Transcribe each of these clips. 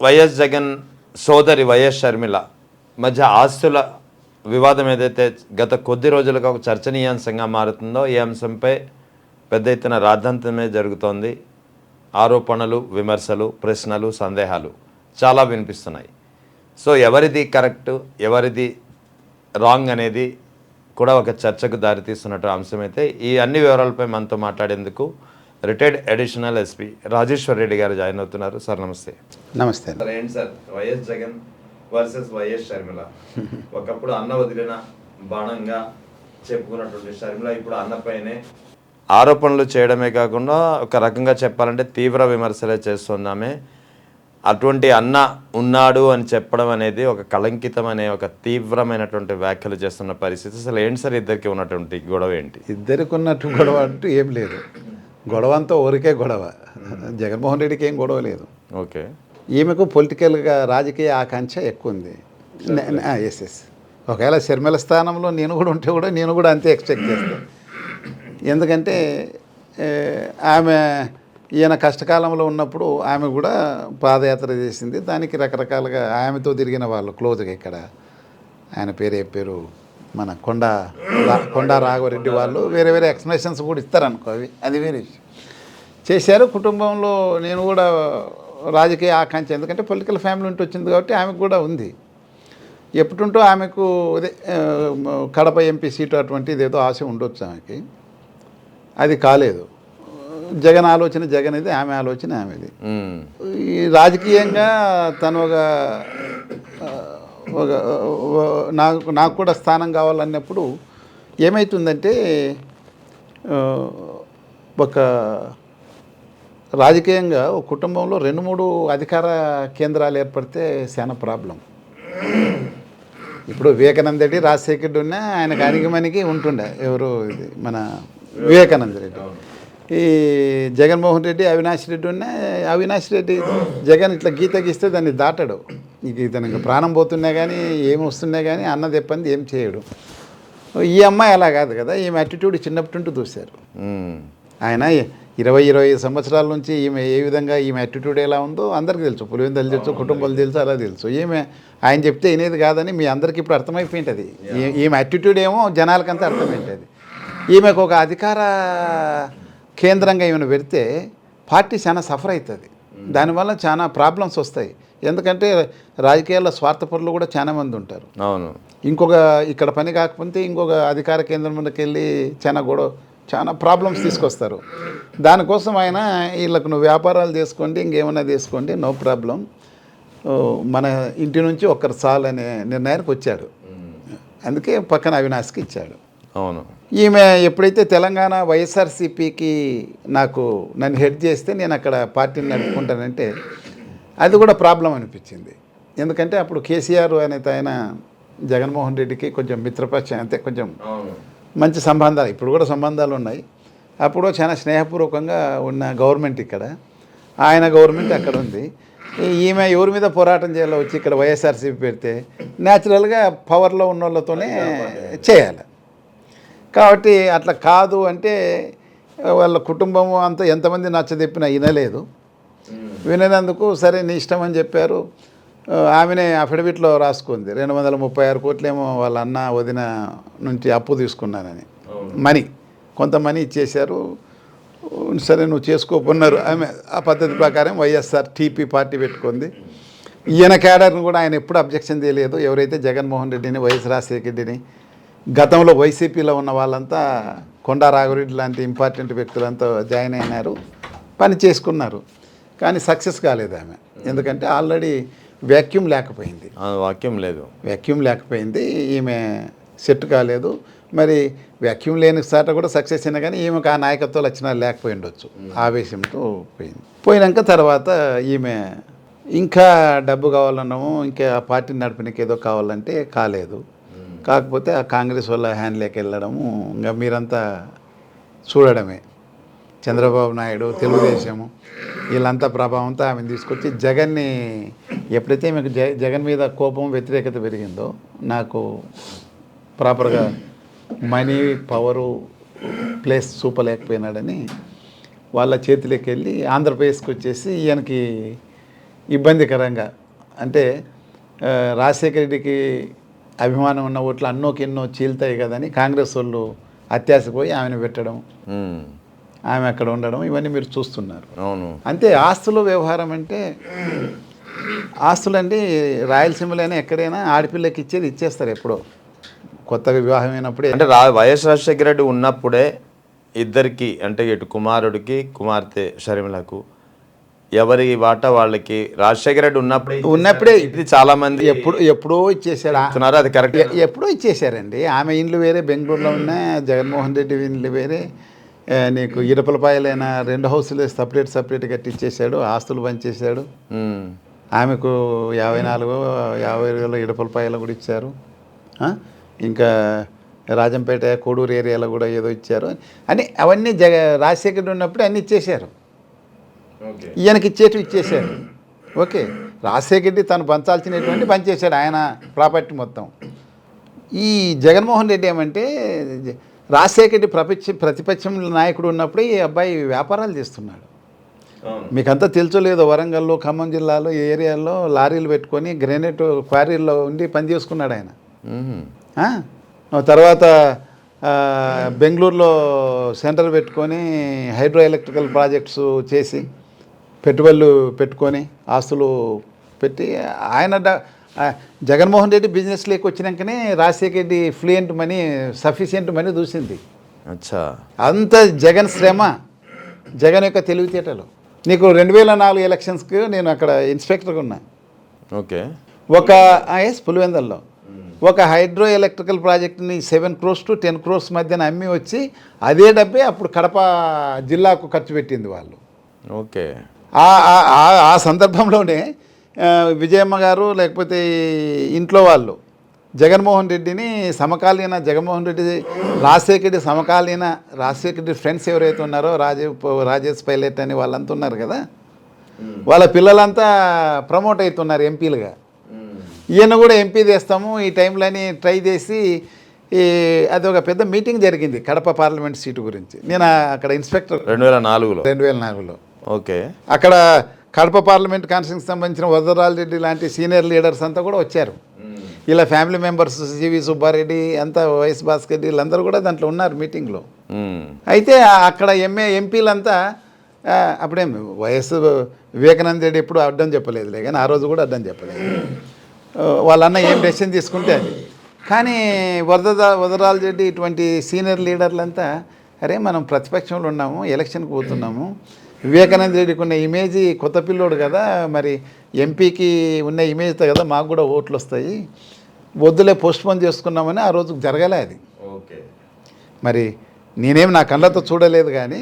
YS Jagan సోదరి YS Sharmila మధ్య ఆస్తుల వివాదం ఏదైతే గత కొద్ది రోజులుగా ఒక చర్చనీయాంశంగా మారుతుందో ఈ అంశంపై పెద్ద ఎత్తున రాద్ధాంతమే జరుగుతోంది. ఆరోపణలు, విమర్శలు, ప్రశ్నలు, సందేహాలు చాలా వినిపిస్తున్నాయి. సో ఎవరిది కరెక్ట్, ఎవరిది రాంగ్ అనేది కూడా ఒక చర్చకు దారితీస్తున్నట్టు అంశమైతే ఈ అన్ని వివరాలపై మనతో మాట్లాడేందుకు retired additional SP Rajeshwar Reddy గారు జాయిన్ అవుతున్నారు. సార్ నమస్తే. నమస్తే సార్. ఏంటి sir YS Jagan versus YS Sharmila? ఒకప్పుడు అన్న వదిలిన బాణంగా చెప్పుకున్నటువంటి షర్మిల ఇప్పుడు అన్నపైనే ఆరోపణలు చేయడమే కాకుండా ఒక రకంగా చెప్పాలంటే తీవ్ర విమర్శలే చేస్తున్నామే. అటువంటి అన్న ఉన్నాడు అని చెప్పడం అనేది ఒక కళంకితం అనే ఒక తీవ్రమైనటువంటి వ్యాఖ్యలు చేస్తున్న పరిస్థితి. అసలు ఏంటి సార్ ఇద్దరికి ఉన్నటువంటి గొడవ ఏంటి? ఇద్దరికి ఉన్నట్టు గొడవ అంటూ ఏం లేదు. గొడవ అంతా ఊరికే గొడవ. జగన్మోహన్ రెడ్డికి ఏం గొడవ లేదు. ఓకే. ఈమెకు పొలిటికల్గా రాజకీయ ఆకాంక్ష ఎక్కువ ఉంది. ఎస్. ఒకవేళ షర్మిల స్థానంలో నేను కూడా ఉంటే కూడా నేను కూడా అంతే ఎక్స్పెక్ట్ చేస్తాను. ఎందుకంటే ఆమె ఈయన కష్టకాలంలో ఉన్నప్పుడు ఆమె కూడా పాదయాత్ర చేసింది. దానికి రకరకాలుగా ఆమెతో తిరిగిన వాళ్ళు క్లోజ్గా ఇక్కడ ఆయన పేరు మన కొండా రాఘవరెడ్డి వాళ్ళు వేరే వేరే ఎక్స్ప్లెనేషన్స్ కూడా ఇస్తారనుకో, అది వేరే విషయం. చేశారు. కుటుంబంలో నేను కూడా రాజకీయ ఆకాంక్ష, ఎందుకంటే పొలిటికల్ ఫ్యామిలీ ఉంటూ వచ్చింది కాబట్టి ఆమెకు కూడా ఉంది. ఎప్పుడుంటూ ఆమెకు అదే కడప ఎంపీ సీటు అటువంటిది ఏదో ఆశ ఉండొచ్చు ఆమెకి. అది కాలేదు. జగన్ ఆలోచన జగన్ ఇది, ఆమె ఆలోచన ఆమెది. ఈ రాజకీయంగా తను నాకు కూడా స్థానం కావాలన్నప్పుడు ఏమవుతుందంటే ఒక రాజకీయంగా ఒక కుటుంబంలో 2-3 అధికార కేంద్రాలు ఏర్పడితే చాలా ప్రాబ్లం. ఇప్పుడు వివేకానంద రెడ్డి, రాజశేఖర్ రెడ్డి ఉన్నా ఆయనకు అణిగిమణిగి ఉంటుండే. ఎవరు ఇది మన వివేకానంద రెడ్డి. ఈ జగన్మోహన్ రెడ్డి, అవినాష్ రెడ్డి ఉన్నా అవినాష్ రెడ్డి జగన్ ఇట్లా గీత గీస్తే దాన్ని దాటాడు. ఇక ఇతనికి ప్రాణం పోతున్నా కానీ ఏమి వస్తున్నా కానీ అన్న తెప్పంది ఏం చేయడు. ఈ అమ్మాయి అలా కాదు కదా. ఈమె యాటిట్యూడ్ చిన్నప్పటి చూశారు. ఆయన 20-25 సంవత్సరాల నుంచి ఈమె ఏ విధంగా ఈమె యాటిట్యూడ్ ఎలా ఉందో అందరికీ తెలుసు. పులివెందులు తెలుసు, కుటుంబాలు తెలుసు, అలా తెలుసు. ఈమె ఆయన చెప్తే వినేది కాదని మీ అందరికీ ఇప్పుడు అర్థమైపోయింటుంది. ఈమె యాటిట్యూడ్ ఏమో జనాలకంతా అర్థమైంటుంది. ఈమెకు ఒక అధికార కేంద్రంగా ఈమెను పెడితే పార్టీ చాలా సఫర్ అవుతుంది. దానివల్ల చాలా ప్రాబ్లమ్స్ వస్తాయి. ఎందుకంటే రాజకీయాల్లో స్వార్థపరులు కూడా చాలా మంది ఉంటారు. అవును. ఇంకొక ఇక్కడ పని కాకపోతే ఇంకొక అధికార కేంద్రం మీదకి వెళ్ళి చాలా ప్రాబ్లమ్స్ తీసుకొస్తారు. దానికోసం ఆయన వీళ్ళకు నువ్వు వ్యాపారాలు చేసుకోండి, ఇంకేమైనా చేసుకోండి, నో ప్రాబ్లం, మన ఇంటి నుంచి ఒక్కరు చాలు అనే నిర్ణయానికి వచ్చాడు. అందుకే పక్కన అవినాష్కి ఇచ్చాడు. అవును. ఈమె ఎప్పుడైతే తెలంగాణ వైఎస్ఆర్సీపీకి నన్ను హెడ్ చేస్తే నేను అక్కడ పార్టీని నడుపుకుంటానంటే అది కూడా ప్రాబ్లం అనిపించింది. ఎందుకంటే అప్పుడు కేసీఆర్ అనేది ఆయన జగన్మోహన్ రెడ్డికి కొంచెం మిత్రపక్షం, అంతే కొంచెం మంచి సంబంధాలు, ఇప్పుడు కూడా సంబంధాలు ఉన్నాయి. అప్పుడు చాలా స్నేహపూర్వకంగా ఉన్న గవర్నమెంట్ ఇక్కడ, ఆయన గవర్నమెంట్ అక్కడ ఉంది. ఈమె ఎవరి మీద పోరాటం చేయాలో వచ్చి ఇక్కడ వైఎస్ఆర్సీపీ పెడితే న్యాచురల్గా పవర్లో ఉన్న వాళ్ళతోనే చేయాలి. కాబట్టి అట్లా కాదు అంటే వాళ్ళ కుటుంబం అంతా ఎంతమంది నచ్చదెప్పినా వినలేదు. వినేందుకు సరే నీ ఇష్టం అని చెప్పారు. ఆమెనే అఫిడవిట్లో రాసుకుంది 236 కోట్లేమో వాళ్ళ అన్న వదిన నుంచి అప్పు తీసుకున్నానని. కొంత మనీ ఇచ్చేశారు. సరే నువ్వు చేసుకోకున్నారు. ఆమె ఆ పద్ధతి ప్రకారం వైఎస్ఆర్ టీపీ పార్టీ పెట్టుకుంది. ఈయన క్యాడర్ని కూడా ఆయన ఎప్పుడు అబ్జెక్షన్ చేయలేదు. ఎవరైతే జగన్మోహన్ రెడ్డిని, వైఎస్ రాజశేఖర రెడ్డిని, గతంలో వైసీపీలో ఉన్న వాళ్ళంతా కొండా రాఘవరెడ్డి లాంటి ఇంపార్టెంట్ వ్యక్తులంతా జాయిన్ అయినారు, పని చేసుకున్నారు. కానీ సక్సెస్ కాలేదు ఆమె. ఎందుకంటే ఆల్రెడీ వ్యాక్యూమ్ లేకపోయింది. ఈమెం సెట్ కాలేదు. మరి వ్యాక్యూమ్ లేని సాట కూడా సక్సెస్ అయినా కానీ ఈమెకు ఆ నాయకత్వ లక్షణాలు లేకపోయి ఉండొచ్చు. ఆవేశంతో పోయినాక తర్వాత ఈమె ఇంకా డబ్బు కావాలన్నాము, ఇంకా ఆ పార్టీని నడిపినకి ఏదో కావాలంటే కాలేదు. కాకపోతే ఆ కాంగ్రెస్ వాళ్ళ హ్యాండ్లోకి వెళ్ళడము, ఇంకా మీరంతా చూడడమే. చంద్రబాబు నాయుడు, తెలుగుదేశము వీళ్ళంతా ప్రభావంతో ఆమెను తీసుకొచ్చి జగన్ని, ఎప్పుడైతే మీకు జగన్ మీద కోపం, వ్యతిరేకత పెరిగిందో, నాకు ప్రాపర్గా మనీ, పవరు, ప్లేస్ చూపలేకపోయినాడని వాళ్ళ చేతిలోకి వెళ్ళి ఆంధ్రప్రదేశ్కి వచ్చేసి ఈయనకి ఇబ్బందికరంగా అంటే రాజశేఖర రెడ్డికి అభిమానం ఉన్న ఓట్లు అన్నోకి ఎన్నో చీల్తాయి కదని కాంగ్రెస్ వాళ్ళు అత్యాశపోయి ఆమెను పెట్టడం, ఆమె అక్కడ ఉండడం ఇవన్నీ మీరు చూస్తున్నారు. అవును. అంతే ఆస్తుల వ్యవహారం అంటే ఆస్తులండి రాయలసీమలోనే ఎక్కడైనా ఆడపిల్లకి ఇచ్చేది ఇచ్చేస్తారు ఎప్పుడో కొత్తగా వివాహం అయినప్పుడే. అంటే వైఎస్ రాజశేఖర రెడ్డి ఉన్నప్పుడే ఇద్దరికి అంటే ఇటు కుమారుడికి కుమార్తె షర్మిలకు ఎవరి వాటా వాళ్ళకి రాజశేఖర రెడ్డి ఉన్నప్పుడే ఇది చాలా మంది ఎప్పుడో ఇచ్చేసాడు. అది కరెక్ట్. ఎప్పుడో ఇచ్చేసారండి. ఆమె ఇండ్లు వేరే బెంగళూరులో ఉన్న, జగన్మోహన్ రెడ్డి ఇండ్లు వేరే. నీకు ఇరపలపాయలైన 2 హౌసులు సపరేట్ కట్టి ఇచ్చేసాడు, ఆస్తులు పంచేశాడు. ఆమెకు 54,50,000 ఇడపలపాయలు కూడా ఇచ్చారు. ఇంకా రాజంపేట కోడూరు ఏరియాలో కూడా ఏదో ఇచ్చారు అని అవన్నీ రాజశేఖర్ ఉన్నప్పుడు అన్నీ ఇచ్చేశారు. ఈయనకి ఇచ్చేశారు. ఓకే, రాజశేఖర్ రెడ్డి తను పంచాల్సినటువంటి పనిచేశాడు ఆయన ప్రాపర్టీ మొత్తం. ఈ జగన్మోహన్ రెడ్డి ఏమంటే రాజశేఖర్ రెడ్డి ప్రతిపక్షం నాయకుడు ఉన్నప్పుడే ఈ అబ్బాయి వ్యాపారాలు చేస్తున్నాడు. మీకంతా తెలుసో లేదో, వరంగల్లో ఖమ్మం జిల్లాలో ఈ ఏరియాలో లారీలు పెట్టుకొని గ్రానైట్ క్వారీల్లో ఉండి పని చేసుకున్నాడు ఆయన. తర్వాత బెంగళూరులో సెంటర్ పెట్టుకొని హైడ్రో ఎలక్ట్రికల్ ప్రాజెక్ట్స్ చేసి పెట్టుబడులు పెట్టుకొని ఆస్తులు పెట్టి ఆయన జగన్మోహన్ రెడ్డి బిజినెస్లోకి వచ్చినాకనే Rajasekhar Reddy fluent money sufficient money చూసింది. అచ్చా, అంత జగన్ శ్రమ, జగన్ యొక్క తెలివితేటలు. నీకు 2004 ఎలక్షన్స్కి నేను అక్కడ ఇన్స్పెక్టర్గా ఉన్నా. ఓకే, ఒక పులివెందల్లో ఒక హైడ్రో ఎలక్ట్రికల్ ప్రాజెక్ట్ని 7 crores to 10 crores మధ్యన అమ్మి వచ్చి అదే డబ్బే అప్పుడు కడప జిల్లాకు ఖర్చు పెట్టింది వాళ్ళు. ఓకే, ఆ సందర్భంలోనే విజయమ్మ గారు లేకపోతే ఇంట్లో వాళ్ళు జగన్మోహన్ రెడ్డిని జగన్మోహన్ రెడ్డి రాజశేఖర రెడ్డి ఫ్రెండ్స్ ఎవరైతే ఉన్నారో రాజేష్ పైలట్ అని వాళ్ళంతా ఉన్నారు కదా, వాళ్ళ పిల్లలంతా ప్రమోట్ అవుతున్నారు ఎంపీలుగా. ఈయన కూడా ఎంపీ చేస్తాము ఈ టైంలోని ట్రై చేసి అది ఒక పెద్ద మీటింగ్ జరిగింది కడప పార్లమెంట్ సీటు గురించి. నేను అక్కడ ఇన్స్పెక్టర్ 2004లో. ఓకే, అక్కడ కడప పార్లమెంట్ కాన్స్టిట్యూన్సీకి సంబంధించిన వరదరాజరెడ్డి లాంటి సీనియర్ లీడర్స్ అంతా కూడా వచ్చారు. ఇలా ఫ్యామిలీ మెంబర్స్ సివి సుబ్బారెడ్డి అంతా వైఎస్ భాస్కర్ రెడ్డి వీళ్ళందరూ కూడా దాంట్లో ఉన్నారు మీటింగ్లో. అయితే అక్కడ ఎంపీలంతా అప్పుడేం వైఎస్ వివేకానంద రెడ్డి ఎప్పుడు అడ్డం చెప్పలేదులే, కానీ ఆ రోజు కూడా అడ్డం చెప్పలేదు. వాళ్ళన్న ఏం డెసిషన్ తీసుకుంటే అది. కానీ వరదరాజరెడ్డి ఇటువంటి సీనియర్ లీడర్లంతా అరే మనం ప్రతిపక్షంలో ఉన్నాము, ఎలక్షన్కి పోతున్నాము, వివేకానంద రెడ్డికి ఉన్న ఇమేజ్ కొత్త పిల్లోడు కదా, మరి ఎంపీకి ఉన్న ఇమేజ్తో కదా మాకు కూడా ఓట్లు వస్తాయి, వద్దులే పోస్ట్పోన్ చేసుకున్నామని ఆ రోజు జరగలే అది. మరి నేనేం నా కళ్ళతో చూడలేదు, కానీ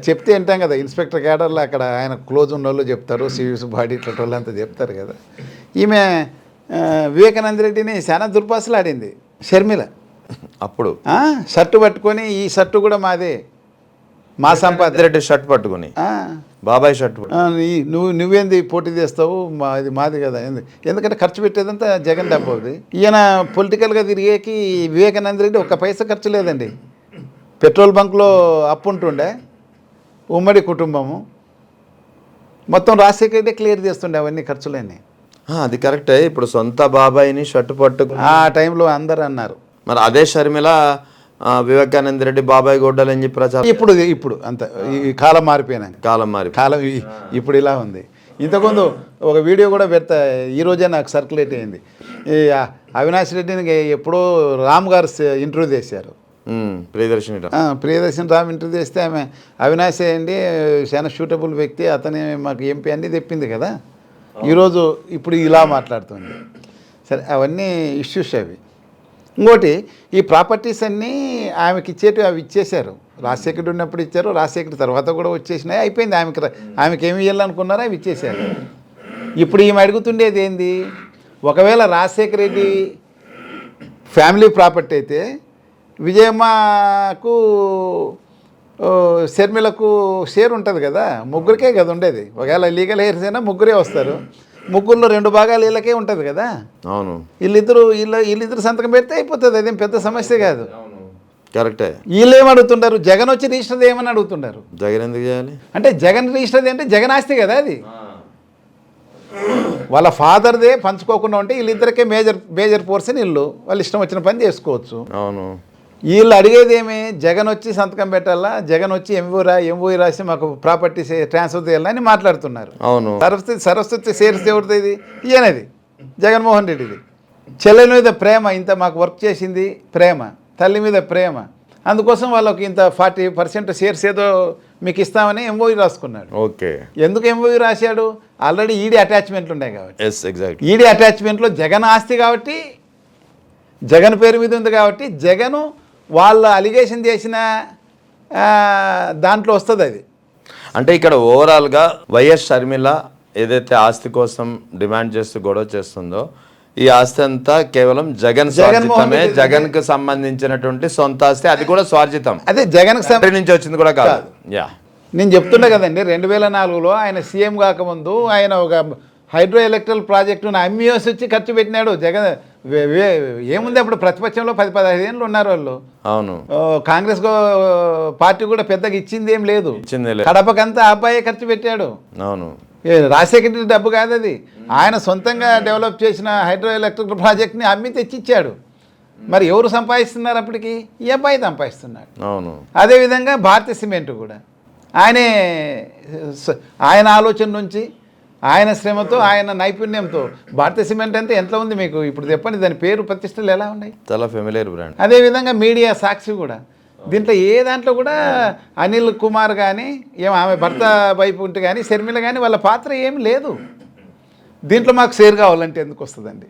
చెప్తే వింటాం కదా ఇన్స్పెక్టర్ క్యాడర్లో అక్కడ ఆయన క్లోజ్ ఉన్న వాళ్ళు చెప్తారు, సివిస్ బాడీ ఇట్లా వాళ్ళంతా చెప్తారు కదా. ఈమె వివేకానంద రెడ్డిని చాలా దుర్భాషలు ఆడింది షర్మిల. అప్పుడు షర్టు పట్టుకొని ఈ షర్టు కూడా మాదే, మా సంపాదన రెడ్డి షర్ట్ పట్టుకుని బాబాయ్ షర్ట్ నువ్వేంది పోటీ చేస్తావు, ఇది మాది కదా. ఎందుకంటే ఖర్చు పెట్టేదంతా జగన్ డబ్బుది. ఈయన పొలిటికల్గా తిరిగేకి వివేకానంద రెడ్డి ఒక్క పైసా ఖర్చు లేదండి. పెట్రోల్ బంక్లో అప్పు ఉంటుండే, ఉమ్మడి కుటుంబము మొత్తం రాజశేఖర రెడ్డి క్లియర్ చేస్తుండే అవన్నీ ఖర్చులన్నీ. అది కరెక్టే. ఇప్పుడు సొంత బాబాయిని షర్టు పట్టుకు ఆ టైంలో అందరు అన్నారు. మరి అదే షర్మిల వివేకానంద రెడ్డి బాబాయ్ గొడ్డలు అని చెప్పి ప్రచారం. ఇప్పుడు అంత ఈ కాలం మారిపోయినాక కాలం ఇప్పుడు ఇలా ఉంది. ఇంతకుముందు ఒక వీడియో కూడా పెడతా, ఈరోజే నాకు సర్క్యులేట్ అయింది. ఈ అవినాష్ రెడ్డిని ఎప్పుడో రామ్ గారు ఇంటర్వ్యూ చేశారు. ప్రియదర్శిని రామ్ ఇంటర్వ్యూ చేస్తే ఆమె అవినాష్ అండి చాలా సూటబుల్ వ్యక్తి, అతనే మాకు ఎంపీ అన్నీ తెప్పింది కదా. ఈరోజు ఇప్పుడు ఇలా మాట్లాడుతుంది. సరే, అవన్నీ ఇష్యూస్ అవి. ఇంకోటి ఈ ప్రాపర్టీస్ అన్నీ ఆమెకి ఇచ్చేటివి అవి ఇచ్చేశారు. రాజశేఖర్ ఉన్నప్పుడు ఇచ్చారు, రాజశేఖర్ తర్వాత కూడా వచ్చేసినాయి, అయిపోయింది. ఆమెకి ఏమి ఇవ్వాలనుకున్నారో అవి ఇచ్చేశారు. ఇప్పుడు ఈమె అడుగుతుండేది ఏంది, ఒకవేళ రాజశేఖర రెడ్డి ఫ్యామిలీ ప్రాపర్టీ అయితే విజయమ్మకు షర్మిలకు షేర్ ఉంటుంది కదా, ముగ్గురికే కదా ఉండేది. ఒకవేళ లీగల్ హెయిర్స్ అయినా ముగ్గురే వస్తారు, ముగ్గురులో 2 భాగాలు వీళ్ళకే ఉంటుంది కదా. అవును, వీళ్ళిద్దరు సంతకం పెడితే అయిపోతుంది, అదేం పెద్ద సమస్య కాదు. కరెక్టే. వీళ్ళు ఏమడుగుతుంటారు, జగన్ వచ్చి రిజిస్టర్ ఏమని అడుగుతుంటారు. జగన్ ఎందుకు చేయాలి అంటే జగన్ రిజిస్టర్ అంటే జగన్ ఆస్తి కదా అది. వాళ్ళ ఫాదర్దే పంచుకోకుండా ఉంటే వీళ్ళిద్దరికే మేజర్ పోర్షన్ ఇల్లు వాళ్ళు ఇష్టం వచ్చిన పని చేసుకోవచ్చు. అవును. వీళ్ళు అడిగేది ఏమి, జగన్ వచ్చి సంతకం పెట్టాలా, జగన్ వచ్చి ఎంఓఈ రాసి మాకు ప్రాపర్టీ ట్రాన్స్ఫర్ చేయాలని మాట్లాడుతున్నారు. అవును. సరస్వతి షేర్స్ ఎవరిది? ఇది ఈయనది, జగన్మోహన్ రెడ్డిది. చెల్లెల మీద ప్రేమ, ఇంత మాకు వర్క్ చేసింది ప్రేమ, తల్లి మీద ప్రేమ, అందుకోసం వాళ్ళకి ఇంత 40% షేర్స్ ఏదో మీకు ఇస్తామని ఎంఓఈ రాసుకున్నాడు. ఓకే. ఎందుకు ఎంఓఈ రాశాడు? ఆల్రెడీ ఈడీ అటాచ్మెంట్లు ఉన్నాయి కాబట్టి. Yes, exact. ఈడీ అటాచ్మెంట్లో జగన్ ఆస్తి కాబట్టి, జగన్ పేరు మీద ఉంది కాబట్టి, జగను వాళ్ళ అలిగేషన్ చేసిన దాంట్లో వస్తుంది అది. అంటే ఇక్కడ ఓవరాల్గా వైఎస్ షర్మిల ఏదైతే ఆస్తి కోసం డిమాండ్ చేస్తూ గొడవ చేస్తుందో, ఈ ఆస్తి అంతా కేవలం స్వార్జితమే. జగన్ కు సంబంధించినటువంటి సొంత ఆస్తి, అది కూడా స్వార్జితం. అదే జగన్ నుంచి వచ్చింది కూడా కాదు. యా, నేను చెప్తున్నా కదండి, 2004లో ఆయన సీఎం కాకముందు ఆయన ఒక హైడ్రో ఎలక్ట్రికల్ ప్రాజెక్టును అమ్మియోసి వచ్చి ఖర్చు పెట్టినాడు. జగన్ ఏముంది అప్పుడు ప్రతిపక్షంలో 10-15 ఏళ్ళు ఉన్నారు వాళ్ళు. అవును. కాంగ్రెస్ పార్టీ కూడా పెద్దగా ఇచ్చింది ఏం లేదు. కడపకంతా అబ్బాయే ఖర్చు పెట్టాడు. అవును. రాజశేఖర రెడ్డి డబ్బు కాదు అది, ఆయన సొంతంగా డెవలప్ చేసిన హైడ్రో ఎలక్ట్రికల్ ప్రాజెక్ట్ని అమ్మి తెచ్చిచ్చాడు. మరి ఎవరు సంపాదిస్తున్నారు అప్పటికి? ఈ అబ్బాయి సంపాదిస్తున్నాడు. అవును. అదేవిధంగా భారతీయ సిమెంట్ కూడా ఆయన ఆలోచన నుంచి, ఆయన శ్రమతో, ఆయన నైపుణ్యంతో భారతీయ సిమెంట్ అంటే ఎంత ఉంది మీకు ఇప్పుడు చెప్పండి, దాని పేరు ప్రతిష్టలు ఎలా ఉన్నాయి? చాలా ఫెమిలియర్ బ్రాండ్. అదేవిధంగా మీడియా సాక్షి కూడా, దీంట్లో ఏ దాంట్లో కూడా అనిల్ కుమార్ కానీ ఆమె భర్త వైపు ఉంటే కానీ షర్మిల కానీ వాళ్ళ పాత్ర ఏమి లేదు. దీంట్లో మాకు షేర్ కావాలంటే ఎందుకు వస్తుందండి?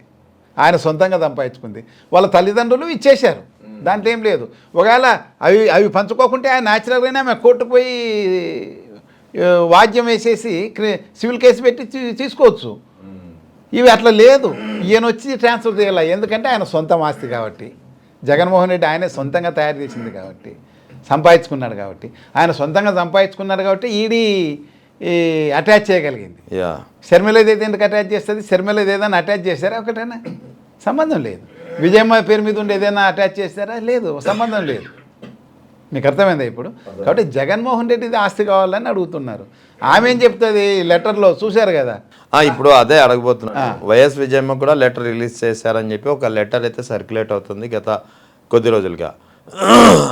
ఆయన సొంతంగా సంపాదించుకుంది, వాళ్ళ తల్లిదండ్రులు ఇచ్చేశారు, దాంట్లో ఏం లేదు. ఒకవేళ అవి పంచుకోకుంటే ఆయన న్యాచురల్గానే ఆమె కోర్టుకు పోయి వాద్యం వేసేసి సివిల్ కేసు పెట్టి తీసుకోవచ్చు. ఇవి అట్లా లేదు. ఈయన వచ్చి ట్రాన్స్ఫర్ చేయాలి, ఎందుకంటే ఆయన సొంతం ఆస్తి కాబట్టి, జగన్మోహన్ రెడ్డి ఆయనే సొంతంగా తయారు చేసింది కాబట్టి, సంపాదించుకున్నాడు కాబట్టి, ఆయన సొంతంగా సంపాదించుకున్నాడు కాబట్టి ఈడీ అటాచ్ చేయగలిగింది. షర్మిలది అయితే ఎందుకు అటాచ్ చేస్తుంది? షర్మిలది ఏదైనా అటాచ్ చేశారా? ఒకటైనా సంబంధం లేదు. విజయమ్మ పేరు మీద ఉండి ఏదైనా అటాచ్ చేస్తారా? లేదు, సంబంధం లేదు. మీకు అర్థమైందా ఇప్పుడు? కాబట్టి జగన్మోహన్ రెడ్డిది ఆస్తి కావాలని అడుగుతున్నారు. ఆమె ఏం చెప్తుంది లెటర్లో, చూశారు కదా. ఇప్పుడు అదే అడగబోతున్నా. వైఎస్ విజయమ్మ కూడా లెటర్ రిలీజ్ చేశారని చెప్పి ఒక లెటర్ అయితే సర్క్యులేట్ అవుతుంది గత కొద్ది రోజులుగా.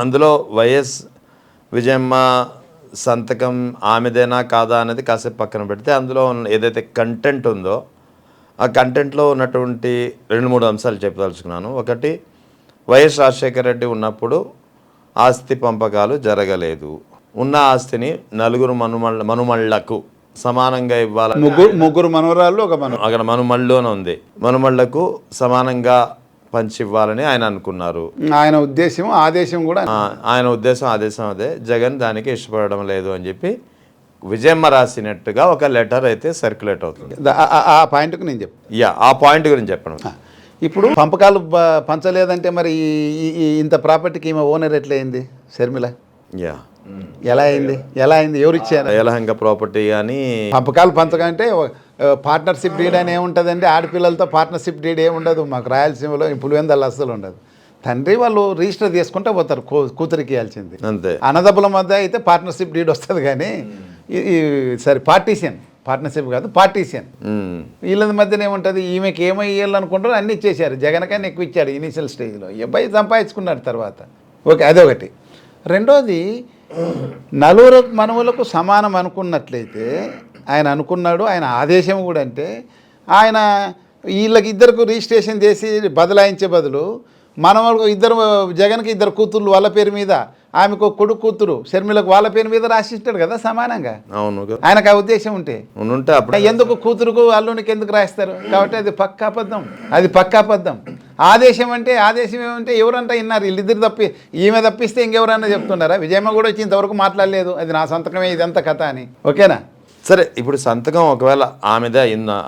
అందులో వైఎస్ విజయమ్మ సంతకం ఆమెదేనా కాదా అనేది కాసేపు పక్కన పెడితే, అందులో ఏదైతే కంటెంట్ ఉందో ఆ కంటెంట్లో ఉన్నటువంటి 2-3 అంశాలు చెప్పదలుచుకున్నాను. ఒకటి, వైఎస్ రాజశేఖర రెడ్డి ఉన్నప్పుడు ఆస్తి పంపకాలు జరగలేదు, ఉన్న ఆస్తిని 4 మనుమళ్లకు సమానంగా ఇవ్వాలని, ముగ్గురు మనవరాళ్ళు ఒక అక్కడ మనుమళ్ళు అని ఉంది, మనుమళ్లకు సమానంగా పంచి ఇవ్వాలని ఆయన అనుకున్నారు. ఆయన ఉద్దేశం ఆదేశం కూడా, ఆయన ఉద్దేశం ఆదేశం అదే. జగన్ దానికి ఇష్టపడడం లేదు అని చెప్పి విజయమ్మ రాసినట్టుగా ఒక లెటర్ అయితే సర్క్యులేట్ అవుతుంది. ఆ పాయింట్కు నేను చెప్పాను. ఆ పాయింట్ గురించి చెప్పడం. ఇప్పుడు పంపకాలు పంచలేదంటే మరి ఇంత ప్రాపర్టీకి ఈమె ఓనర్ ఎట్లయింది? షర్మిల ఎలా అయింది? ఎవరు ఇచ్చారు? యలహంక ప్రాపర్టీ కానీ పంపకాలు పంచకంటే పార్ట్నర్షిప్ డీడ్ అని ఏముంటుందండి? ఆడపిల్లలతో పార్ట్నర్షిప్ డీడ్ ఏముండదు. మాకు రాయలసీమలో పులివెందుల అస్సలు ఉండదు. తండ్రి వాళ్ళు రిజిస్టర్ చేసుకుంటూ పోతారు, కూతురికి ఇవ్వాల్సింది అంతే. అన్నదమ్ముల మధ్య అయితే పార్ట్నర్షిప్ డీడ్ వస్తుంది కానీ సరే పార్ట్నర్షిప్ కాదు, పార్టీషన్. వీళ్ళ మధ్యన ఏముంటుంది? ఈమెకి ఏమో ఇవ్వాలనుకుంటారో అన్నీ ఇచ్చేసారు. జగన్ కానీ ఎక్కువ ఇచ్చాడు ఇనీషియల్ స్టేజ్లో, అబ్బాయి సంపాదించుకున్నాడు తర్వాత. ఓకే, అదొకటి. రెండోది, 4 మనువులకు సమానం అనుకున్నట్లయితే, ఆయన అనుకున్నాడు, ఆయన ఆదేశం కూడా అంటే, ఆయన వీళ్ళకి ఇద్దరికి రిజిస్ట్రేషన్ చేసి బదలాయించే బదులు మనవాళ్ళకు జగన్కి 2 కూతుర్లు వాళ్ళ పేరు మీద, ఆమెకు కొడుకు కూతురు షర్మిలకు వాళ్ళ పేరు మీద రాసిస్తాడు కదా సమానంగా. అవును, ఆయనకు ఆ ఉద్దేశం ఉంటే ఎందుకు కూతురుకు అల్లునికి ఎందుకు రాస్తారు? కాబట్టి అది పక్కా అబద్ధం. ఆదేశం ఏమంటే ఎవరంతా విన్నారు? వీళ్ళిద్దరు ఈమె తప్పిస్తే ఇంకెవరన్నా చెప్తున్నారా? విజయమ్మ కూడా వచ్చి ఇంతవరకు మాట్లాడలేదు, అది నా సంతకమే ఇదంతా కథ అని. ఓకేనా? సరే, ఇప్పుడు సంతకం ఒకవేళ ఆమెదే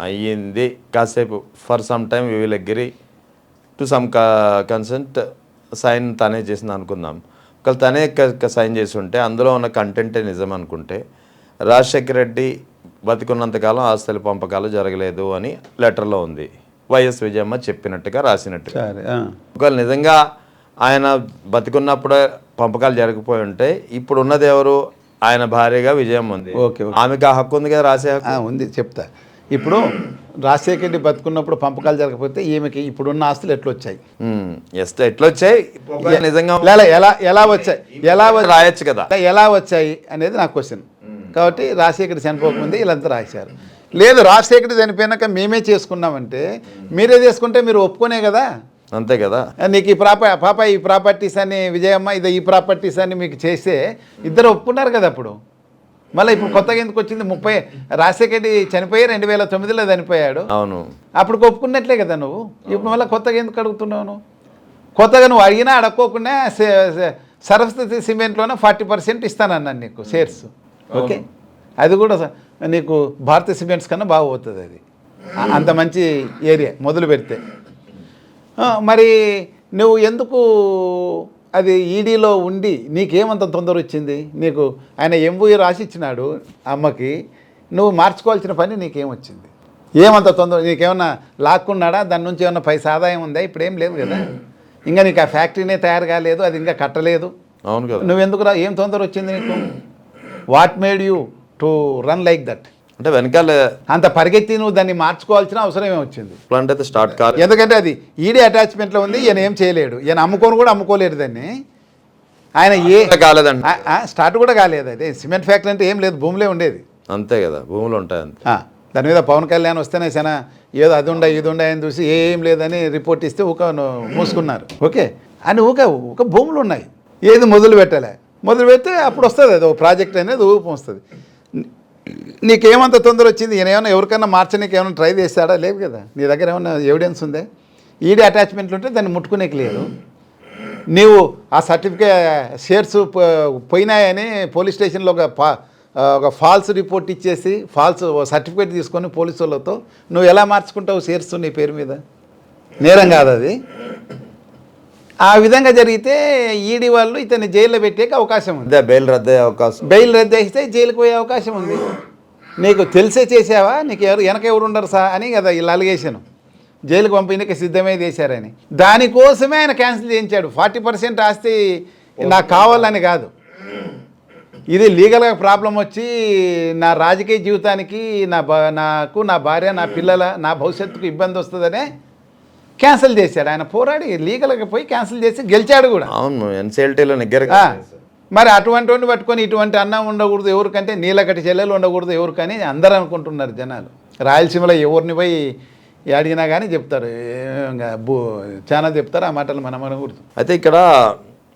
అయ్యింది, కాసేపు for some time we will agree to some consent, sign తనే చేసింది అనుకుందాం. ఒకవేళ తనే సైన్ చేసి ఉంటే అందులో ఉన్న కంటెంటే నిజం అనుకుంటే, రాజశేఖర రెడ్డి బతికున్నంతకాలం ఆస్తుల పంపకాలు జరగలేదు అని లెటర్లో ఉంది, వైఎస్ విజయమ్మ చెప్పినట్టుగా రాసినట్టుగా. ఒకవేళ నిజంగా ఆయన బతికున్నప్పుడే పంపకాలు జరగకపోయి ఉంటే, ఇప్పుడు ఉన్నది ఎవరు? ఆయన భార్యగా విజయమ్మ ఉంది. ఆమెకు ఆ హక్కు ఉంది కదా, రాసే హక్కు ఉంది. చెప్తా. ఇప్పుడు రాజశేఖర రెడ్డి బతుకున్నప్పుడు పంపకాలు జరగకపోతే ఈమెకి ఇప్పుడున్న ఆస్తులు ఎట్లా వచ్చాయి? ఎట్లా వచ్చాయి నిజంగా ఎలా వచ్చాయి రాయొచ్చు కదా, ఎలా వచ్చాయి అనేది నా క్వశ్చన్. కాబట్టి రాజశేఖర చనిపోకముందే వీళ్ళంతా రాశారు. లేదు రాజశేఖర చనిపోయినాక మేమే చేసుకున్నామంటే మీరే చేసుకుంటే మీరు ఒప్పుకునే కదా. అంతే కదా. నీకు ఈ ఈ ప్రాపర్టీస్ అని విజయమ్మ ఇది ఈ ప్రాపర్టీస్ అని మీకు చేస్తే ఇద్దరు ఒప్పుకున్నారు కదా. అప్పుడు మళ్ళీ ఇప్పుడు కొత్తగా ఎందుకు వచ్చింది? రాజశేఖర రెడ్డి చనిపోయి 2009లో చనిపోయాడు. అవును, అప్పుడు ఒప్పుకున్నట్లే కదా నువ్వు. ఇప్పుడు మళ్ళీ కొత్తగా ఎందుకు అడుగుతున్నావు? నువ్వు కొత్తగా నువ్వు అడిగినా అడగకోకుండా సరస్వతి సిమెంట్లోనే 40% ఇస్తానన్నాను నీకు షేర్స్. ఓకే, అది కూడా నీకు భారతీయ సిమెంట్స్ కన్నా బాగా పోతుంది. అది అంత మంచి ఏరియా మొదలు పెడితే. మరి నువ్వు ఎందుకు అది ఈడీలో ఉండి నీకేమంత తొందర వచ్చింది? నీకు ఆయన ఎంఓయూ రాసిచ్చినాడు అమ్మకి, నువ్వు మార్చుకోవాల్సిన పని నీకేమొచ్చింది? ఏమంత తొందర? నీకేమన్నా లాక్కున్నాడా? దాని నుంచి ఏమన్నా పైసా ఆదాయం ఉందా? ఇప్పుడు ఏం లేదు కదా. ఇంకా నీకు ఆ ఫ్యాక్టరీనే తయారు కాలేదు, అది ఇంకా కట్టలేదు. అవును కదా. నువ్వెందుకు ఏం తొందర వచ్చింది నీకు? What made you to run like that? అంటే వెనకాల అంత పరిగెత్తి నువ్వు దాన్ని మార్చుకోవాల్సిన అవసరం వచ్చింది. అయితే స్టార్ట్ కాదు, ఎందుకంటే అది ఈడీ అటాచ్మెంట్లో ఉంది. ఈయన ఏం చేయలేడు, ఈయన అమ్ముకొని కూడా అమ్ముకోలేడు దాన్ని. ఆయన కాలేదండి, స్టార్ట్ కూడా కాలేదు. అదే సిమెంట్ ఫ్యాక్టరీ అంటే ఏం లేదు, భూమిలో ఉండేది. అంతే కదా, భూములు ఉంటాయి అంతే. దాని మీద పవన్ కళ్యాణ్ వస్తేనే చాలా ఏదో అది ఉండే ఇది ఉండే అని చూసి ఏం లేదని రిపోర్ట్ ఇస్తే మూసుకున్నారు. ఓకే అని ఒక భూములు ఉన్నాయి, ఏది మొదలు పెట్టలే. మొదలు పెడితే అప్పుడు వస్తుంది అది ప్రాజెక్ట్ అనేది ఊపం వస్తుంది. నీకేమంత తొందర వచ్చింది? ఈయన ఏమైనా ఎవరికైనా మార్చనీకి ఏమైనా ట్రై చేస్తాడా? లేదు కదా. నీ దగ్గర ఏమైనా ఎవిడెన్స్ ఉందే? ఈడీ అటాచ్మెంట్లు ఉంటే దాన్ని ముట్టుకునేకి లేదు. నీవు ఆ సర్టిఫికేట్ షేర్స్ పోయినాయని పోలీస్ స్టేషన్లో ఒక ఫాల్స్ రిపోర్ట్ ఇచ్చేసి ఫాల్స్ సర్టిఫికేట్ తీసుకొని పోలీసు వాళ్ళతో నువ్వు ఎలా మార్చుకుంటావు షేర్స్ నీ పేరు మీద? నేరం కాదు అది. ఆ విధంగా జరిగితే ఈడీ వాళ్ళు ఇతన్ని జైల్లో పెట్టే అవకాశం ఉంది. బెయిల్ రద్దయ్యే అవకాశం, బెయిల్ రద్దయితే జైలుకు పోయే అవకాశం ఉంది. నీకు తెలిసే చేసావా? నీకు ఎవరు ఉండరు అని కదా వీళ్ళు అలిగేషన్. జైలుకు పంపిణీకి సిద్ధమే చేశారని దానికోసమే ఆయన క్యాన్సిల్ చేయించాడు. 40% ఆస్తి నాకు కావాలని కాదు, ఇది లీగల్గా ప్రాబ్లం వచ్చి నా రాజకీయ జీవితానికి నాకు నా భార్య నా పిల్లల నా భవిష్యత్తుకు ఇబ్బంది వస్తుందనే క్యాన్సిల్ చేశాడు. ఆయన పోరాడి లీగల్గా పోయి క్యాన్సిల్ చేసి గెలిచాడు కూడా. అవును, ఎన్సీఎల్టీలో మరి అటువంటి పట్టుకొని ఇటువంటి అన్నం ఉండకూడదు ఎవరికంటే, నీలకటి చెల్లెలు ఉండకూడదు ఎవరికని అందరూ అనుకుంటున్నారు జనాలు. రాయలసీమలో ఎవరిని పోయి అడిగినా కానీ చెప్తారు, చాలా చెప్తారు. ఆ మాటలు మనం అనకూడదు. అయితే ఇక్కడ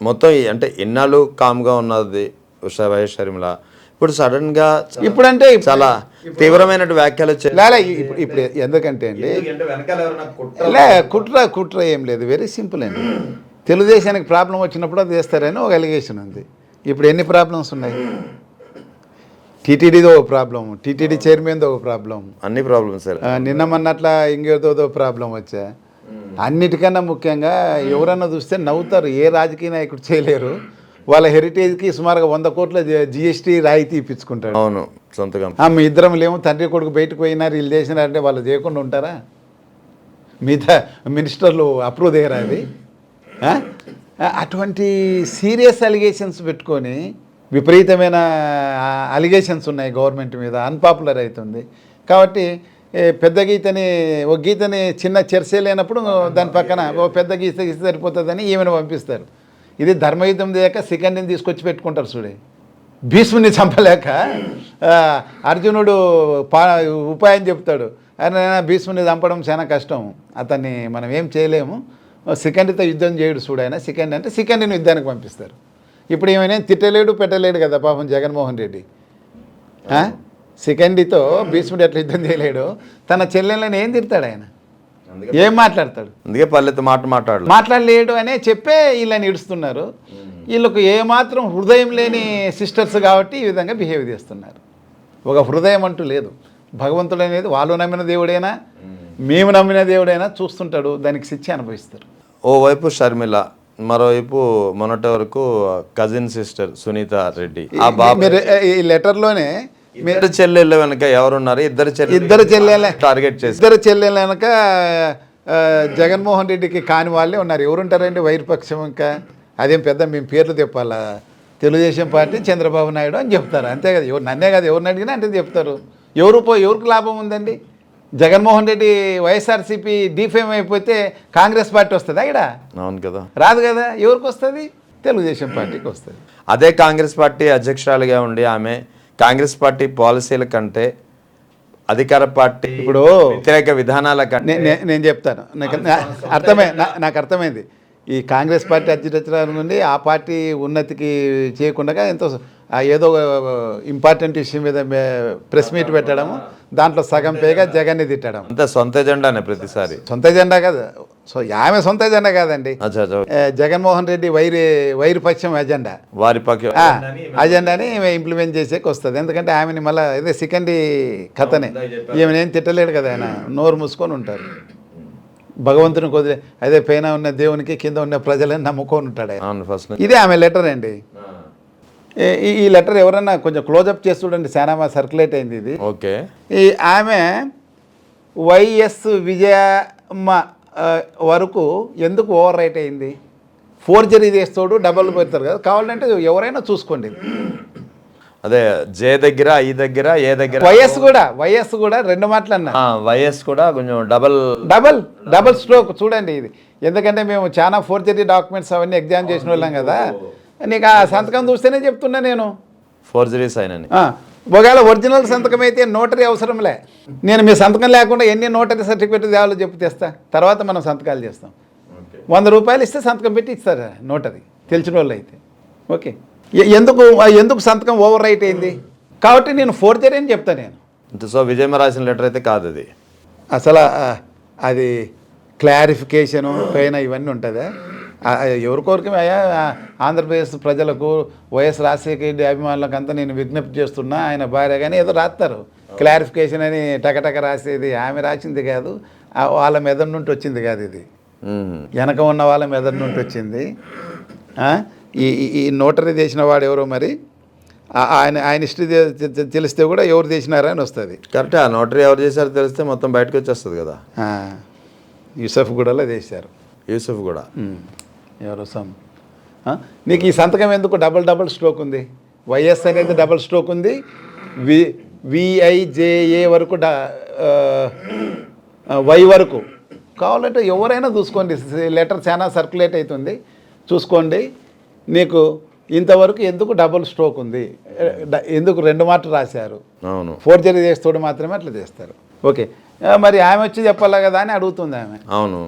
మొత్తం అంటే ఎన్నాళ్ళు కామ్గా ఉన్నది వైఎస్ షర్మిల, ఇప్పుడు సడన్ గా ఇప్పుడంటే చాలా తీవ్రమైన వ్యాఖ్యలు ఇప్పుడు ఎందుకంటే అండి కుట్ర ఏం లేదు, వెరీ సింపుల్ అండి. తెలుగుదేశానికి ప్రాబ్లం వచ్చినప్పుడు అది చేస్తారని ఒక అలిగేషన్ ఉంది. ఇప్పుడు ఎన్ని ప్రాబ్లమ్స్ ఉన్నాయి? టీటీడీదో ఒక ప్రాబ్లం, టీటీడీ చైర్మన్దో ఒక ప్రాబ్లం, అన్ని ప్రాబ్లమ్స్. నిన్న మొన్నట్ల ఇంకేదో ప్రాబ్లం వచ్చా. అన్నిటికన్నా ముఖ్యంగా ఎవరన్నా చూస్తే నవ్వుతారు, ఏ రాజకీయ నాయకుడు చేయలేరు. వాళ్ళ హెరిటేజ్కి సుమారుగా 100 కోట్ల జిఎస్టీ రాయితీ ఇప్పించుకుంటాడు. అవును, సొంతగా. మీ ఇద్దరం లేము, తండ్రి కొడుకు బయటకు పోయినారు, వీళ్ళు చేసినారంటే వాళ్ళు చేయకుండా ఉంటారా? మిగతా మినిస్టర్లు అప్రూవ్ చేయరా అది? అటువంటి సీరియస్ అలిగేషన్స్ పెట్టుకొని విపరీతమైన అలిగేషన్స్ ఉన్నాయి గవర్నమెంట్ మీద, అన్పాపులర్ అవుతుంది. కాబట్టి పెద్ద గీతని ఒక గీతని చిన్న చర్చ లేనప్పుడు దాని పక్కన ఓ పెద్ద గీత గీత సరిపోతుందని ఈమెను పంపిస్తారు. ఇది ధర్మయుద్ధం చేయక సెకండ్ని తీసుకొచ్చి పెట్టుకుంటారు. చూడే, భీష్ముని చంపలేక అర్జునుడు ఉపాయం చెప్తాడు, ఆయన భీష్ముని చంపడం చాలా కష్టం, అతన్ని మనం ఏం చేయలేము, సెకండ్తో యుద్ధం చేయడు చూడు. ఆయన సెకండ్ అంటే సెకండ్ని యుద్ధానికి పంపిస్తారు. ఇప్పుడు ఏమైనా తిట్టలేడు పెట్టలేడు కదా పాపం జగన్మోహన్ రెడ్డి. సెకండ్తో భీష్ముడు ఎట్లా యుద్ధం చేయలేడు, తన చెల్లెళ్ళని ఏం తిడతాడు ఆయన? ఏం మాట్లాడతాడు? అందుకే పల్లెత్తు మాట్లాడలేడు అనే చెప్పే వీళ్ళని ఇడుస్తున్నారు. వీళ్ళకు ఏమాత్రం హృదయం లేని సిస్టర్స్ కాబట్టి ఈ విధంగా బిహేవ్ చేస్తున్నారు. ఒక హృదయం అంటూ లేదు. భగవంతుడు అనేది వాళ్ళు నమ్మిన దేవుడైనా మేము నమ్మిన దేవుడైనా చూస్తుంటాడు, దానికి శిక్ష అనుభవిస్తారు. ఓవైపు షర్మిల, మరోవైపు మొన్నటి వరకు కజిన్ సిస్టర్ సునీత రెడ్డి. ఈ లెటర్లోనే ఇద్దరు చెల్లెళ్ళ వెనక ఎవరున్నారు? ఇద్దరు చెల్లెళ్ళ టార్గెట్ చేసి ఇద్దరు చెల్లెళ్ళ వెనక జగన్మోహన్ రెడ్డికి కాని వాళ్ళే ఉన్నారు. ఎవరుంటారండి వైరపక్షం? ఇంకా అదేం పెద్ద మేము పేర్లు చెప్పాలా? తెలుగుదేశం పార్టీ చంద్రబాబు నాయుడు అని చెప్తారు, అంతే కదా. నన్నే కదా ఎవరిని అడిగినా అంటే చెప్తారు. ఎవరికి లాభం ఉందండి? జగన్మోహన్ రెడ్డి వైఎస్ఆర్సీపీ డిఫేమ్ అయిపోతే కాంగ్రెస్ పార్టీ వస్తుందా ఇక్కడ? అవును కదా. రాదు కదా. ఎవరికి వస్తుంది? తెలుగుదేశం పార్టీకి వస్తుంది. అదే కాంగ్రెస్ పార్టీ అధ్యక్షురాలుగా ఉండి ఆమె కాంగ్రెస్ పార్టీ పాలసీల కంటే అధికార పార్టీ ఇప్పుడు వ్యతిరేక విధానాల కంటే నేను చెప్తాను. నాకు అర్థమైంది. ఈ కాంగ్రెస్ పార్టీ అధ్యక్షురాలు నుండి ఆ పార్టీ ఉన్నతికి చేయకుండా ఎంతో ఏదో ఇంపార్టెంట్ ఇష్యూ మీద ప్రెస్ మీట్ పెట్టడము, దాంట్లో సగం పేగా జగన్ని తిట్టడం. అంత సొంత ఎజెండానే ప్రతిసారి. సొంత ఎజెండా కాదు. సో ఆమె సొంత ఎజెండా కాదండి. జగన్మోహన్ రెడ్డి వైరుపక్షం ఎజెండా, వారి పక్ష అజెండాని ఇంప్లిమెంట్ చేసేకి వస్తుంది. ఎందుకంటే ఆమెని మళ్ళీ అదే సెకండరీ కథనే. ఈమెనేం తిట్టలేడు కదా, ఆయన నోరు మూసుకొని ఉంటారు. భగవంతుని కొద్ది అదే పైన ఉన్న దేవునికి కింద ఉన్న ప్రజలని నమ్ముకొని ఉంటాడు ఆయన. ఇదే ఆమె లెటర్ అండి. ఈ లెటర్ ఎవరన్నా కొంచెం క్లోజప్ చేసి చూడండి, చాలా సర్క్యులేట్ అయింది ఇది. ఓకే. ఈ ఆమె వైఎస్ విజయమ్మ వరకు ఎందుకు ఓవర్ రైట్ అయింది? ఫోర్జరీ చేస్తాడు, డబ్బులు పెడతారు కదా. కావాలంటే ఎవరైనా చూసుకోండి. అదే జే దగ్గర, ఈ దగ్గర, ఏ దగ్గర, వైఎస్ కూడా రెండు మాటలు అన్నా. వైఎస్ కూడా కొంచెం డబల్ స్ట్రోక్ చూడండి ఇది. ఎందుకంటే మేము చాలా ఫోర్జరీ డాక్యుమెంట్స్ అవన్నీ ఎగ్జామ్ చేసిన వాళ్ళం కదా. నీకు ఆ సంతకం చూస్తేనే చెప్తున్నా నేను ఫోర్జరీస్ అయినా. ఒకవేళ ఒరిజినల్ సంతకం అయితే నోటరీ అవసరంలే. నేను మీ సంతకం లేకుండా ఎన్ని నోటరీ సర్టిఫికేట్ తేవాలో చెప్పి తెస్తా. తర్వాత మనం సంతకాలు చేస్తాం. 100 రూపాయలు ఇస్తే సంతకం పెట్టి ఇస్తారు నోటరీ, తెలిసిన వాళ్ళు అయితే. ఓకే. ఎందుకు సంతకం ఓవర్ రైట్ అయింది? కాబట్టి నేను ఫోర్జరీ అని చెప్తాను నేను. సో విజయమ్మ రాసిన లెటర్ అయితే కాదు అది. అసలు అది క్లారిఫికేషను పైన ఇవన్నీ ఉంటుందా? ఎవరికొరికి ఆంధ్రప్రదేశ్ ప్రజలకు, వైఎస్ రాజశేఖర రెడ్డి అభిమానులకు అంతా నేను విజ్ఞప్తి చేస్తున్నా, ఆయన భార్య కానీ ఏదో రాస్తారు క్లారిఫికేషన్ అని టకటక రాసేది. ఆమె రాసింది కాదు, వాళ్ళ మెదడు నుండి వచ్చింది కాదు ఇది. వెనక ఉన్న వాళ్ళ మెదడు నుండి వచ్చింది. ఈ నోటరీ చేసిన వాడు ఎవరో మరి ఆయన హిస్టరీ తెలిస్తే కూడా ఎవరు చేసినారా అని వస్తుంది. కరెక్ట్. ఆ నోటరీ ఎవరు చేశారో తెలిస్తే మొత్తం బయటకు వచ్చేస్తుంది కదా. యూసఫ్ గూడలో చేశారు. యూసఫ్ కూడా ఎవరు నీకు ఈ సంతకం ఎందుకు డబల్ స్ట్రోక్ ఉంది? వైఎస్ అనేది డబల్ స్ట్రోక్ ఉంది, విఐజేఏ వరకు వై వరకు. కావాలంటే ఎవరైనా చూసుకోండి, లెటర్ చాలా సర్క్యులేట్ అవుతుంది, చూసుకోండి. నీకు ఇంతవరకు ఎందుకు డబుల్ స్ట్రోక్ ఉంది, ఎందుకు 2 మాటలు రాశారు? అవును. ఫోర్జరీ చేస్తూ మాత్రమే అట్లా చేస్తారు. ఓకే. మరి ఆమె వచ్చి చెప్పాలా కదా అని అడుగుతుంది ఆమె. అవును.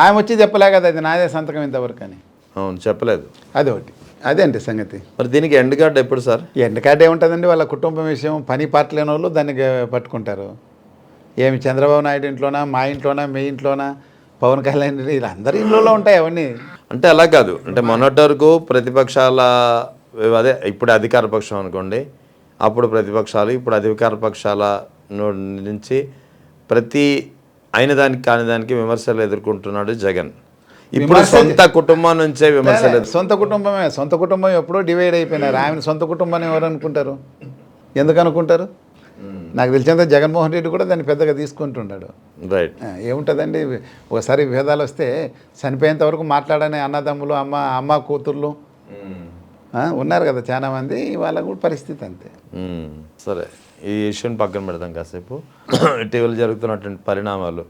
ఆమె వచ్చి చెప్పలే కదా అది నాదే సంతకం ఇంతవరకు అని. అవును, చెప్పలేదు. అదొకటి. అదేంటి సంగతి. మరి దీనికి ఎండ్ కార్డ్ ఎప్పుడు సార్? ఎండ్ కార్డ్ ఏముంటుందండి, వాళ్ళ కుటుంబం విషయం. పని పాట లేని వాళ్ళు దాన్ని పట్టుకుంటారు. ఏమి చంద్రబాబు నాయుడు ఇంట్లోనా, మా ఇంట్లోనా, మీ ఇంట్లోనా, పవన్ కళ్యాణ్ వీళ్ళందరి ఇంట్లో ఉంటాయి అవన్నీ. అంటే అలా కాదు. అంటే మొన్నటి వరకు ప్రతిపక్షాల అదే ఇప్పుడు అధికార పక్షం అనుకోండి, అప్పుడు ప్రతిపక్షాలు, ఇప్పుడు అధికార పక్షాల నుంచి ప్రతి అయిన దానికి కాని దానికి విమర్శలు ఎదుర్కొంటున్నాడు జగన్. ఇప్పుడు సొంత కుటుంబం నుంచే విమర్శలు. సొంత కుటుంబం ఎప్పుడో డివైడ్ అయిపోయినారు. ఆమెను సొంత కుటుంబాన్ని ఎవరు అనుకుంటారు? ఎందుకు అనుకుంటారు? నాకు తెలిసినంత జగన్మోహన్ రెడ్డి కూడా దాన్ని పెద్దగా తీసుకుంటున్నాడు. రైట్. ఏముంటుందండి, ఒకసారి విభేదాలు వస్తే చనిపోయేంత వరకు మాట్లాడని అన్నదమ్ములు, అమ్మ కూతుర్లు ఉన్నారు కదా చాలామంది. వాళ్ళ కూడా పరిస్థితి అంతే. సరే, ఈ ఇష్యూని పక్కన పెడతాం కాసేపు. ఇటీవల జరుగుతున్నటువంటి పరిణామాలు.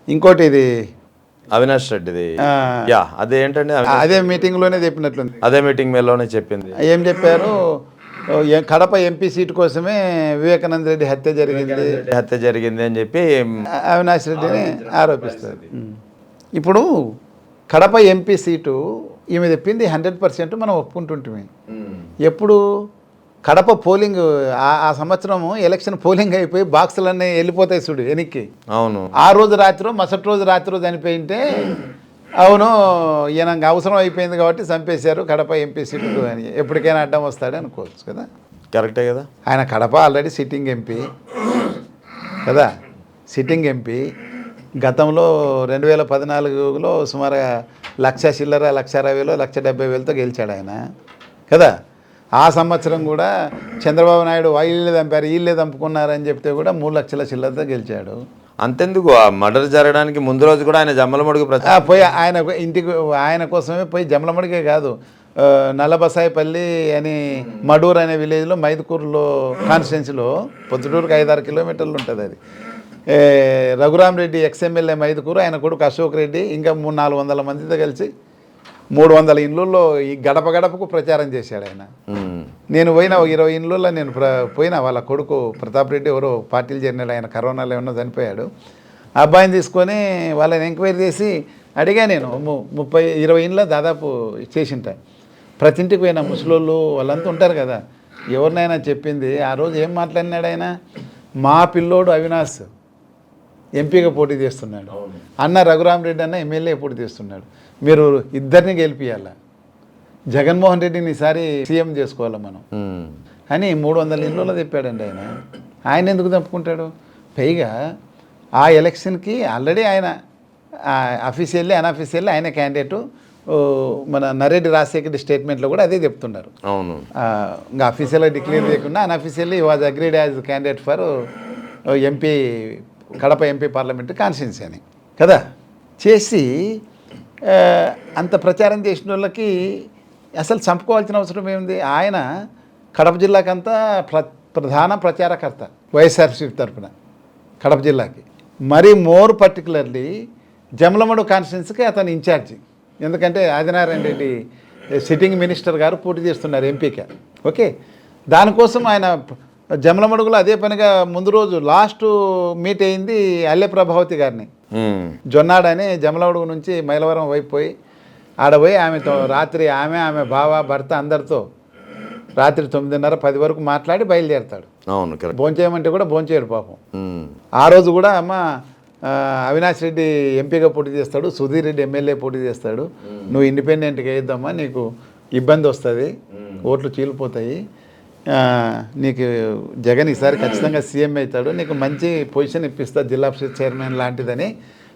ఇంకోటి ఇది అవినాష్ రెడ్డిది. అదేంటండి, అదే మీటింగ్లోనే చెప్పినట్లుంది. అదే మీటింగ్ మేలోనే చెప్పింది. ఏం చెప్పారు? కడప ఎంపీ సీటు కోసమే వివేకానంద రెడ్డి హత్య జరిగింది అని చెప్పి అవినాష్ రెడ్డిని ఆరోపిస్తారు. ఇప్పుడు కడప ఎంపీ సీటు ఈమె చెప్పింది 100% మనం ఒప్పుకుంటుంటే. ఎప్పుడు కడప పోలింగ్ ఆ సంవత్సరము ఎలక్షన్ పోలింగ్ అయిపోయి బాక్సులన్నీ వెళ్ళిపోతాయి చూడు వెనక్కి. అవును. ఆ రోజు రాత్రి, మరుసటి రోజు రాత్రి చనిపోయింటే అవును ఈయన అవసరం అయిపోయింది కాబట్టి చంపేశారు కడప ఎంపీ సీటు అని ఎప్పటికైనా అడ్డం వస్తాడే అనుకోవచ్చు కదా. కరెక్టే కదా. ఆయన కడప ఆల్రెడీ సిట్టింగ్ ఎంపీ కదా. సిట్టింగ్ ఎంపీ గతంలో 2014లో సుమారుగా 1,00,000 చిల్లర, 1,60,000, 1,70,000తో గెలిచాడు ఆయన కదా. ఆ సంవత్సరం కూడా చంద్రబాబు నాయుడు వీళ్ళే చంపారు, వీళ్ళే చంపుకున్నారని చెప్తే కూడా 3 లక్షల చిల్లరతో గెలిచాడు. అంతెందుకు, ఆ మర్డర్ జరగడానికి ముందు రోజు కూడా ఆయన జమ్మలమడుగు పోయి ఆయన ఇంటికి ఆయన కోసమే పోయి జమ్మలమడిగే కాదు, నల్లబసాయిపల్లి అని మడూర్ అనే విలేజ్లో మైదుకూరులో కాన్స్టిట్యున్సీలో పొద్దుటూరుకి 5-6 కిలోమీటర్లు ఉంటుంది అది. రఘురామ్ రెడ్డి ఎక్స్ఎమ్మెల్యే మైదుకూరు, ఆయన కొడుకు అశోక్ రెడ్డి, ఇంకా 300-400 మందితో కలిసి 300 ఇండ్లలో ఈ గడప గడపకు ప్రచారం చేశాడు ఆయన. నేను పోయిన 20 ఇండ్లలో నేను పోయినా. వాళ్ళ కొడుకు ప్రతాప్ రెడ్డి ఎవరో పార్టీలు చేరినాడు, ఆయన కరోనాలో ఏమన్నా చనిపోయాడు. ఆ అబ్బాయిని తీసుకొని వాళ్ళని ఎంక్వైరీ చేసి అడిగా. నేను 30-20 ఇండ్ల దాదాపు చేసింటా. ప్రతి ఇంటికి పోయినా ముసలోళ్ళు వాళ్ళంతా ఉంటారు కదా, ఎవరినైనా చెప్పింది ఆ రోజు ఏం మాట్లాడినాడు ఆయన, మా పిల్లోడు అవినాష్ ఎంపీగా పోటీ చేస్తున్నాడు, అన్న రఘురామ్ రెడ్డి అన్న ఎమ్మెల్యే పోటీ చేస్తున్నాడు, మీరు ఇద్దరిని గెలిపియాల, జగన్మోహన్ రెడ్డిని ఈసారి సీఎం చేసుకోవాలి మనం అని 300 ఇండ్లలో చెప్పాడండి ఆయన. ఆయన ఎందుకు తప్పుకుంటాడు? పైగా ఆ ఎలక్షన్కి ఆల్రెడీ ఆయన అఫీషియల్లీ అన్అఫీషియల్లీ ఆయన క్యాండిడేటు. మన నరెడ్డి రాజశేఖర్ స్టేట్మెంట్లో కూడా అదే చెప్తున్నారు. అవును, ఇంకా అఫీషియల్గా డిక్లేర్ చేయకుండా unofficially was agreed as candidate for MP, Kadapa MP parliamentary constituency అని కదా చేసి అంత ప్రచారం చేసిన వాళ్ళకి అసలు చంపుకోవాల్సిన అవసరం ఏముంది? ఆయన కడప జిల్లాకంతా ప్రధాన ప్రచారకర్త వైఎస్ఆర్సీపీ తరఫున కడప జిల్లాకి. మరీ మోర్ పర్టికులర్లీ జమలమడు కాన్స్టిట్యున్సీకి అతను ఇన్ఛార్జి. ఎందుకంటే ఆదినారాయణ రెడ్డి సిట్టింగ్ మినిస్టర్ గారు పోటీ చేస్తున్నారు ఎంపీగా. ఓకే, దానికోసం ఆయన జమలమడుగులో అదే పనిగా ముందు రోజు లాస్ట్ మీట్ అయింది అల్లె ప్రభావతి గారిని. జొన్నాడు అని జమలమడుగు నుంచి మైలవరం వైపు పోయి ఆడపోయి ఆమెతో రాత్రి ఆమె బావ భర్త అందరితో రాత్రి 9:30-10 వరకు మాట్లాడి బయలుదేరుతాడు. అవును, భోంచేయమంటే కూడా భోంచేయడు పాపం. ఆ రోజు కూడా అమ్మ అవినాష్ రెడ్డి ఎంపీగా పోటీ చేస్తాడు, సుధీర్ రెడ్డి ఎమ్మెల్యే పోటీ చేస్తాడు, నువ్వు ఇండిపెండెంట్గా వేద్దామా, నీకు ఇబ్బంది వస్తుంది, ఓట్లు చీలిపోతాయి, నీకు జగన్ ఈసారి ఖచ్చితంగా సీఎం అవుతాడు, నీకు మంచి పొజిషన్ ఇప్పిస్తా జిల్లా పరిషత్ చైర్మన్ లాంటిదని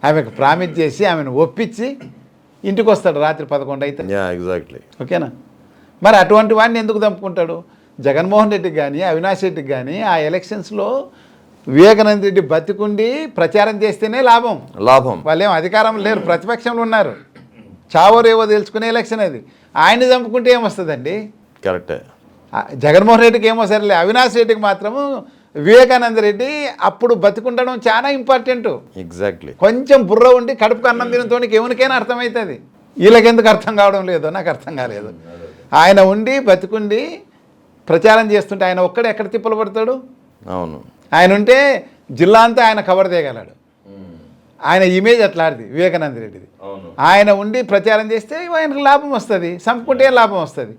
ఆమెకు ప్రామిస్ చేసి ఆమెను ఒప్పించి ఇంటికి వస్తాడు రాత్రి 11 అయితే. ఎగ్జాక్ట్లీ. ఓకేనా? మరి అటువంటి వాడిని ఎందుకు చంపుకుంటాడు? జగన్మోహన్ రెడ్డికి కానీ అవినాష్ రెడ్డికి కానీ ఆ ఎలక్షన్స్లో వివేకానంద రెడ్డి బతికుండి ప్రచారం చేస్తేనే లాభం. వాళ్ళేం అధికారం లేరు, ప్రతిపక్షంలో ఉన్నారు, చావోరేవో తెలుసుకునే ఎలక్షన్ అది. ఆయన్ని చంపుకుంటే ఏమొస్తుందండి? కరెక్టే. జగన్మోహన్ రెడ్డికి ఏమో సరేలే, అవినాష్ రెడ్డికి మాత్రము వివేకానంద రెడ్డి అప్పుడు బతికుండడం చాలా ఇంపార్టెంట్. ఎగ్జాక్ట్లీ. కొంచెం బుర్ర ఉండి కడుపుకు అన్నం తినతోనికి ఎవరికైనా అర్థమవుతుంది. వీళ్ళకెందుకు అర్థం కావడం లేదో నాకు అర్థం కాలేదు. ఆయన ఉండి బతికుండి ప్రచారం చేస్తుంటే ఆయన ఒక్కడే ఎక్కడ తిప్పలు పడతాడు? అవును, ఆయన ఉంటే జిల్లా అంతా ఆయన కవర్ చేయగలడు. ఆయన ఇమేజ్ అట్లాంటిది వివేకానంద రెడ్డిది. ఆయన ఉండి ప్రచారం చేస్తే ఆయనకు లాభం వస్తుంది, చంపుకుంటే లాభం వస్తుంది.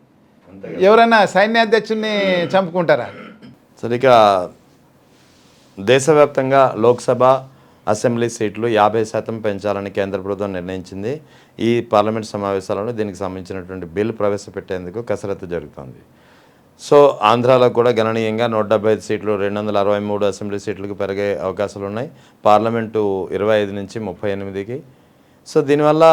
ఎవరైనా సైన్యాధ్యక్షుల్ని చంపుకుంటారా? సరే, ఇక దేశవ్యాప్తంగా లోక్సభ అసెంబ్లీ సీట్లు 50% పెంచాలని కేంద్ర ప్రభుత్వం నిర్ణయించింది. ఈ పార్లమెంట్ సమావేశాలలో దీనికి సంబంధించినటువంటి బిల్లు ప్రవేశపెట్టేందుకు కసరత్తు జరుగుతుంది. సో ఆంధ్రాలో కూడా గణనీయంగా 175 సీట్లు 263 అసెంబ్లీ సీట్లకు పెరిగే అవకాశాలు ఉన్నాయి. పార్లమెంటు 25 నుంచి 38కి. సో దీనివల్ల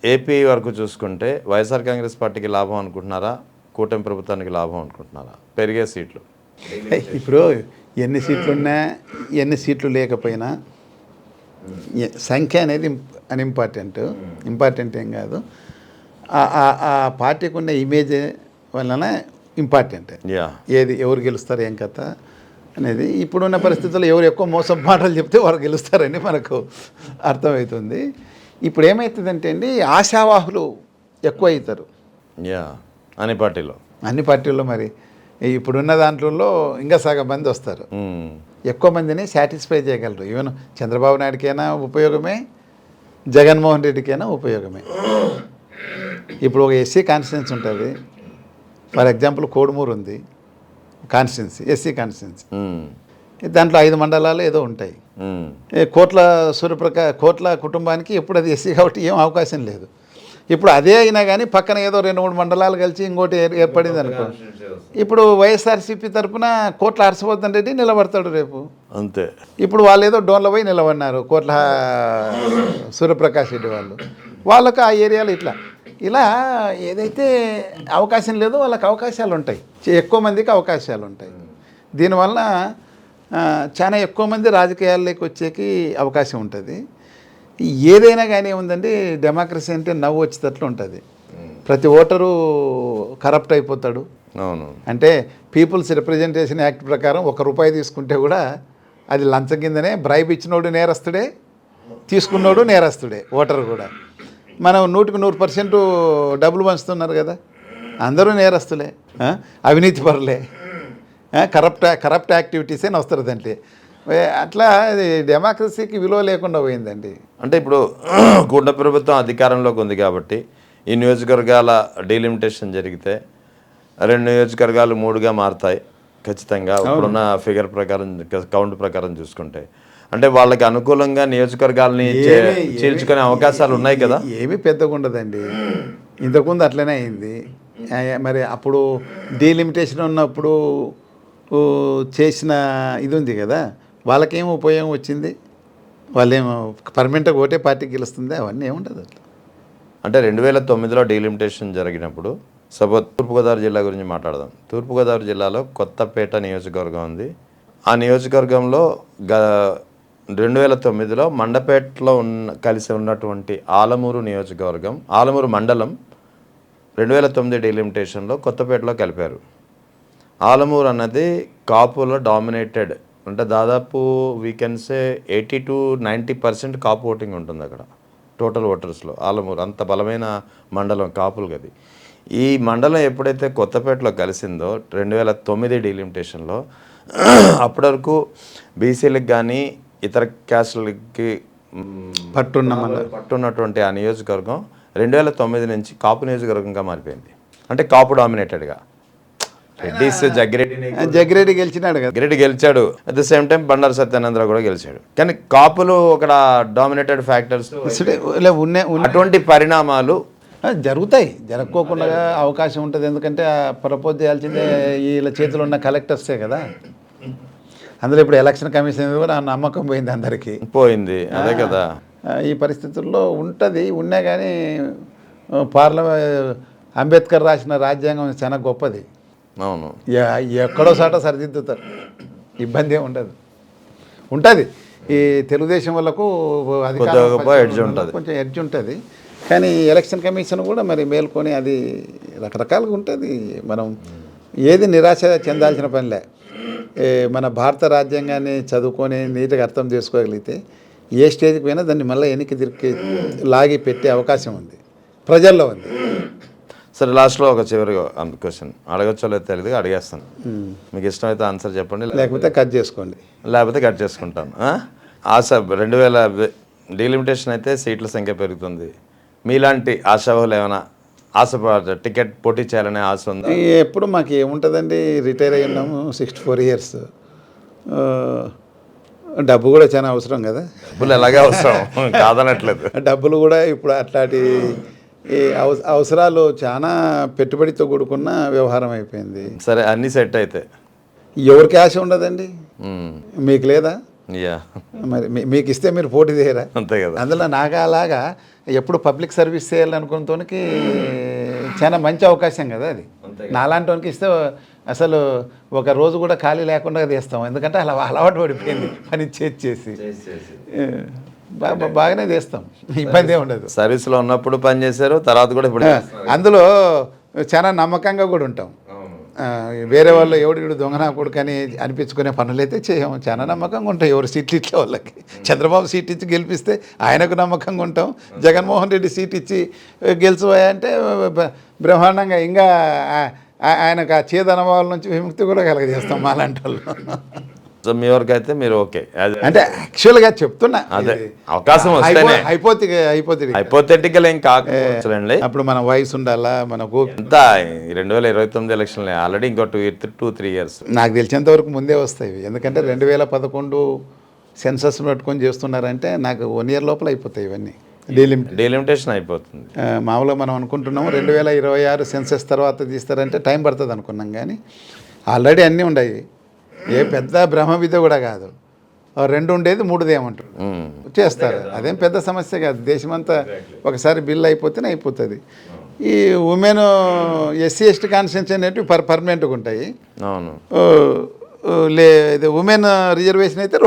ఏపీ వరకు చూసుకుంటే వైఎస్ఆర్ కాంగ్రెస్ పార్టీకి లాభం అనుకుంటున్నారా, కూటమి ప్రభుత్వానికి లాభం అనుకుంటున్నారా పెరిగే సీట్లు? ఇప్పుడు ఎన్ని సీట్లు ఉన్నా ఎన్ని సీట్లు లేకపోయినా సంఖ్య అనేది ఇంపార్టెంట్ ఏం కాదు. ఆ పార్టీకి ఉన్న ఇమేజ్ వలన ఇంపార్టెంట్. ఏది ఎవరు గెలుస్తారు ఏం కథ అనేది ఇప్పుడున్న పరిస్థితుల్లో ఎవరు ఎక్కువ మోసం మాటలు చెప్తే వారు గెలుస్తారని మనకు అర్థమవుతుంది. ఇప్పుడు ఏమవుతుందంటే అండి, ఆశావాహులు ఎక్కువ అవుతారు అన్ని పార్టీల్లో. మరి ఇప్పుడున్న దాంట్లో ఇంకా సగం మంది వస్తారు, ఎక్కువ మందిని సాటిస్ఫై చేయగలరు. ఈవెన్ చంద్రబాబు నాయుడికైనా ఉపయోగమే, జగన్మోహన్ రెడ్డికైనా ఉపయోగమే. ఇప్పుడు ఒక ఎస్సీ కాన్స్టిట్యున్సీ ఉంటుంది, ఫర్ ఎగ్జాంపుల్ కోడుమూరు ఉంది కాన్స్టిట్యున్సీ, ఎస్సీ కాన్స్టిట్యున్సీ. దాంట్లో 5 మండలాలు ఏదో ఉంటాయి. కోట్ల కుటుంబానికి ఎప్పుడు అది ఎస్సీ కాబట్టి ఏం అవకాశం లేదు. ఇప్పుడు అదే అయినా కానీ పక్కన ఏదో 2-3 మండలాలు కలిసి ఇంకోటి ఏర్పడింది అనుకో, ఇప్పుడు వైఎస్ఆర్సీపీ తరఫున కోట్ల హర్షవర్ధన్ రెడ్డి నిలబడతాడు రేపు. అంతే. ఇప్పుడు వాళ్ళు ఏదో డోన్లో పోయి నిలబడినారు కోట్ల సూర్యప్రకాష్ రెడ్డి వాళ్ళకు ఆ ఏరియాలో ఇలా ఏదైతే అవకాశం లేదో వాళ్ళకి అవకాశాలు ఉంటాయి, ఎక్కువ మందికి అవకాశాలు ఉంటాయి. దీనివల్ల చాలా ఎక్కువ మంది రాజకీయాల్లోకి వచ్చేకి అవకాశం ఉంటుంది. ఏదైనా కానీ ఏముందండి, డెమోక్రసీ అంటే నవ్వు వచ్చేటట్లు ఉంటుంది. ప్రతి ఓటరు కరప్ట్ అయిపోతాడు. అవును. అంటే పీపుల్స్ రిప్రజెంటేషన్ యాక్ట్ ప్రకారం ₹1 తీసుకుంటే కూడా అది లంచం కిందనే. బ్రైబ్ ఇచ్చినోడు నేరస్తుడే, తీసుకున్నోడు నేరస్తుడే, ఓటర్ కూడా. మనం 100% డబ్బులు పంచుతున్నారు కదా, అందరూ నేరస్తులే, అవినీతి పరులే, కరప్ట్ యాక్టివిటీసే వస్తారు అంటే. అట్లా ఇది డెమోక్రసీకి విలువ లేకుండా పోయిందండి. అంటే ఇప్పుడు కూటమి ప్రభుత్వం అధికారంలోకి ఉంది కాబట్టి ఈ నియోజకవర్గాల డీలిమిటేషన్ జరిగితే 2 నియోజకవర్గాలు 3గా మారుతాయి ఖచ్చితంగా, ఇప్పుడున్న ఫిగర్ ప్రకారం, కౌంట్ ప్రకారం చూసుకుంటే. అంటే వాళ్ళకి అనుకూలంగా నియోజకవర్గాలని చీల్చుకునే అవకాశాలు ఉన్నాయి కదా. ఏమీ పెద్దగా ఉండదండి, ఇంతకుముందు అట్లనే అయింది. మరి అప్పుడు డీలిమిటేషన్ ఉన్నప్పుడు చేసిన ఇది ఉంది కదా, వాళ్ళకేం ఉపయోగం వచ్చింది? వాళ్ళేమో పర్మనెంట్గా ఒకటే పార్టీకి గెలుస్తుంది, అవన్నీ ఏముండదు అట్లా. అంటే 2009లో డీలిమిటేషన్ జరిగినప్పుడు, సపోజ్ తూర్పుగోదావరి జిల్లా గురించి మాట్లాడదాం. తూర్పుగోదావరి జిల్లాలో కొత్తపేట నియోజకవర్గం ఉంది. ఆ నియోజకవర్గంలో 2009లో మండపేటలో కలిసి ఉన్నటువంటి ఆలమూరు నియోజకవర్గం, ఆలమూరు మండలం 2009 డీలిమిటేషన్లో కొత్తపేటలో కలిపారు. ఆలమూరు అన్నది కాపులో డామినేటెడ్, అంటే దాదాపు we can say 80 to 90% Kapu voting ఉంటుంది అక్కడ టోటల్ ఓటర్స్లో. ఆలమూరు అంత బలమైన మండలం కాపులు గది. ఈ మండలం ఎప్పుడైతే కొత్తపేటలో కలిసిందో 2009 డీలిమిటేషన్లో, అప్పటి వరకు బీసీలకు కానీ ఇతర క్యాస్టులకి పట్టున్నటువంటి ఆ నియోజకవర్గం 2009 నుంచి కాపు నియోజకవర్గంగా మారిపోయింది. అంటే కాపు డామినేటెడ్గా. రెడ్డిస్ జగ్గిరెడ్డి గెలిచినాడు కదా, జగ్గిరెడ్డి గెలిచాడు. At the same time Bandaru Satyananda Rao కూడా గెలిచాడు. కానీ కాపులు అక్కడ డామినేటెడ్ ఫ్యాక్టర్స్, అటువంటి పరిణామాలు జరుగుతాయి. జరగకోకుండా అవకాశం ఉంటుంది. ఎందుకంటే ప్రపోజ్ చేయాల్సిందే వీళ్ళ చేతిలో ఉన్న కలెక్టర్సే కదా. అందులో ఇప్పుడు ఎలక్షన్ కమిషన్ కూడా నమ్మకం పోయింది, అందరికీ పోయింది. అదే కదా, ఈ పరిస్థితుల్లో ఉంటుంది. ఉన్నా కానీ అంబేద్కర్ రాసిన రాజ్యాంగం చాలా గొప్పది. అవును, ఎక్కడో సాట సరిదిద్దుతారు, ఇబ్బంది ఉండదు. ఉంటుంది ఈ తెలుగుదేశం వాళ్ళకు కొంచెం ఎడ్జ్ ఉంటుంది. కానీ ఎలక్షన్ కమిషన్ కూడా మరి మేల్కొని అది రకరకాలుగా ఉంటుంది. మనం ఏది నిరాశ చెందాల్సిన పనిలే. మన భారత రాజ్యాంగాన్ని చదువుకొని నీట్గా అర్థం చేసుకోగలిగితే ఏ స్టేజ్కి పోయినా దాన్ని మళ్ళీ వెనక్కి తిరిగి లాగి పెట్టే అవకాశం ఉంది, ప్రజల్లో ఉంది. సరే, లాస్ట్లో ఒక చివరి క్వశ్చన్ అడగచ్చో లేదు తెలియదు, అడిగేస్తాను. మీకు ఇష్టమైతే ఆన్సర్ చెప్పండి, లేకపోతే కట్ చేసుకోండి. లేకపోతే కట్ చేసుకుంటాను. ఆశ 2000 డీలిమిటేషన్ అయితే సీట్ల సంఖ్య పెరుగుతుంది. మీలాంటి ఆశావాహులు ఏమైనా టికెట్ పోటీ చేయాలనే ఆశ ఉంది? ఎప్పుడు మాకు ఏముంటుందండి, రిటైర్ అయ్యి ఉన్నాము, 64 years. డబ్బు కూడా చాలా అవసరం కదా. డబ్బులు ఎలాగే అవసరం, కాదనట్లేదు. డబ్బులు కూడా ఇప్పుడు అట్లాంటి అవసరాలు చాలా పెట్టుబడితో కూడుకున్న వ్యవహారం అయిపోయింది. సరే, అన్నీ సెట్ అయితే ఎవరికి ఆశ ఉండదండి. మీకు లేదా? మరి మీకు ఇస్తే మీరు పోటీ చేయరా? అంతే కదా. అందులో నాగా అలాగా ఎప్పుడు పబ్లిక్ సర్వీస్ చేయాలనుకున్నతోనికి చాలా మంచి అవకాశం కదా అది. నాలాంటి వానికి ఇస్తే అసలు ఒక రోజు కూడా ఖాళీ లేకుండా తీస్తాం. ఎందుకంటే అలా అలవాటు పడిపోయింది పని చేసి. బాగానే చేస్తాం, ఇబ్బంది ఉండదు. సర్వీస్లో ఉన్నప్పుడు పని చేశారు, తర్వాత కూడా ఇప్పుడు అందులో చాలా నమ్మకంగా కూడా ఉంటాం. వేరే వాళ్ళు ఎవడు దొంగనా కొడుకు అని అనిపించుకునే పనులైతే చేయము. చాలా నమ్మకంగా ఉంటాం. ఎవరు సీట్లు ఇచ్చే వాళ్ళకి. చంద్రబాబు సీట్ ఇచ్చి గెలిపిస్తే ఆయనకు నమ్మకంగా ఉంటాం. జగన్మోహన్ రెడ్డి సీట్ ఇచ్చి గెలిచిపోయాయంటే బ్రహ్మాండంగా ఇంకా ఆయనకు ఆ చేదు అనుభవాల నుంచి విముక్తి కూడా కలగజేస్తాం మాలాంటి వాళ్ళు. సో మీ వరకు అయితే మీరు ఓకే? అంటే యాక్చువల్గా చెప్తున్నా, అదే అవకాశం వస్తేనే. హైపోథెటికల్ ఏం కాకపోతే అప్పుడు మన వయసు ఉండాలా, మనకు ఎంత 2029 ఎలక్షన్లు ఆల్రెడీ ఇంకో 2-3 years నాకు తెలిసినంత వరకు ముందే వస్తాయి. ఎందుకంటే 2011 సెన్సస్ పెట్టుకొని చేస్తున్నారంటే నాకు 1 year లోపల అయిపోతాయి ఇవన్నీ. డీలిమిటేషన్ అయిపోతుంది. మామూలుగా మనం అనుకుంటున్నాము 2026 సెన్సస్ తర్వాత తీస్తారంటే టైం పడుతుంది అనుకున్నాం, కానీ ఆల్రెడీ అన్నీ ఉన్నాయి. ఏ పెద్ద బ్రహ్మ విద్య కూడా కాదు. 2 ఉండేది 3 ఏమంటారు చేస్తారు. అదేం పెద్ద సమస్య కాదు. దేశమంతా ఒకసారి బిల్ అయిపోతేనే అయిపోతుంది. ఈ ఉమెన్ ఎస్సీ ఎస్టీ కాన్స్టిట్యూన్సీ అనేటివి పర్మనెంట్గా ఉంటాయి. అవును. ఇది ఉమెన్ రిజర్వేషన్ అయితే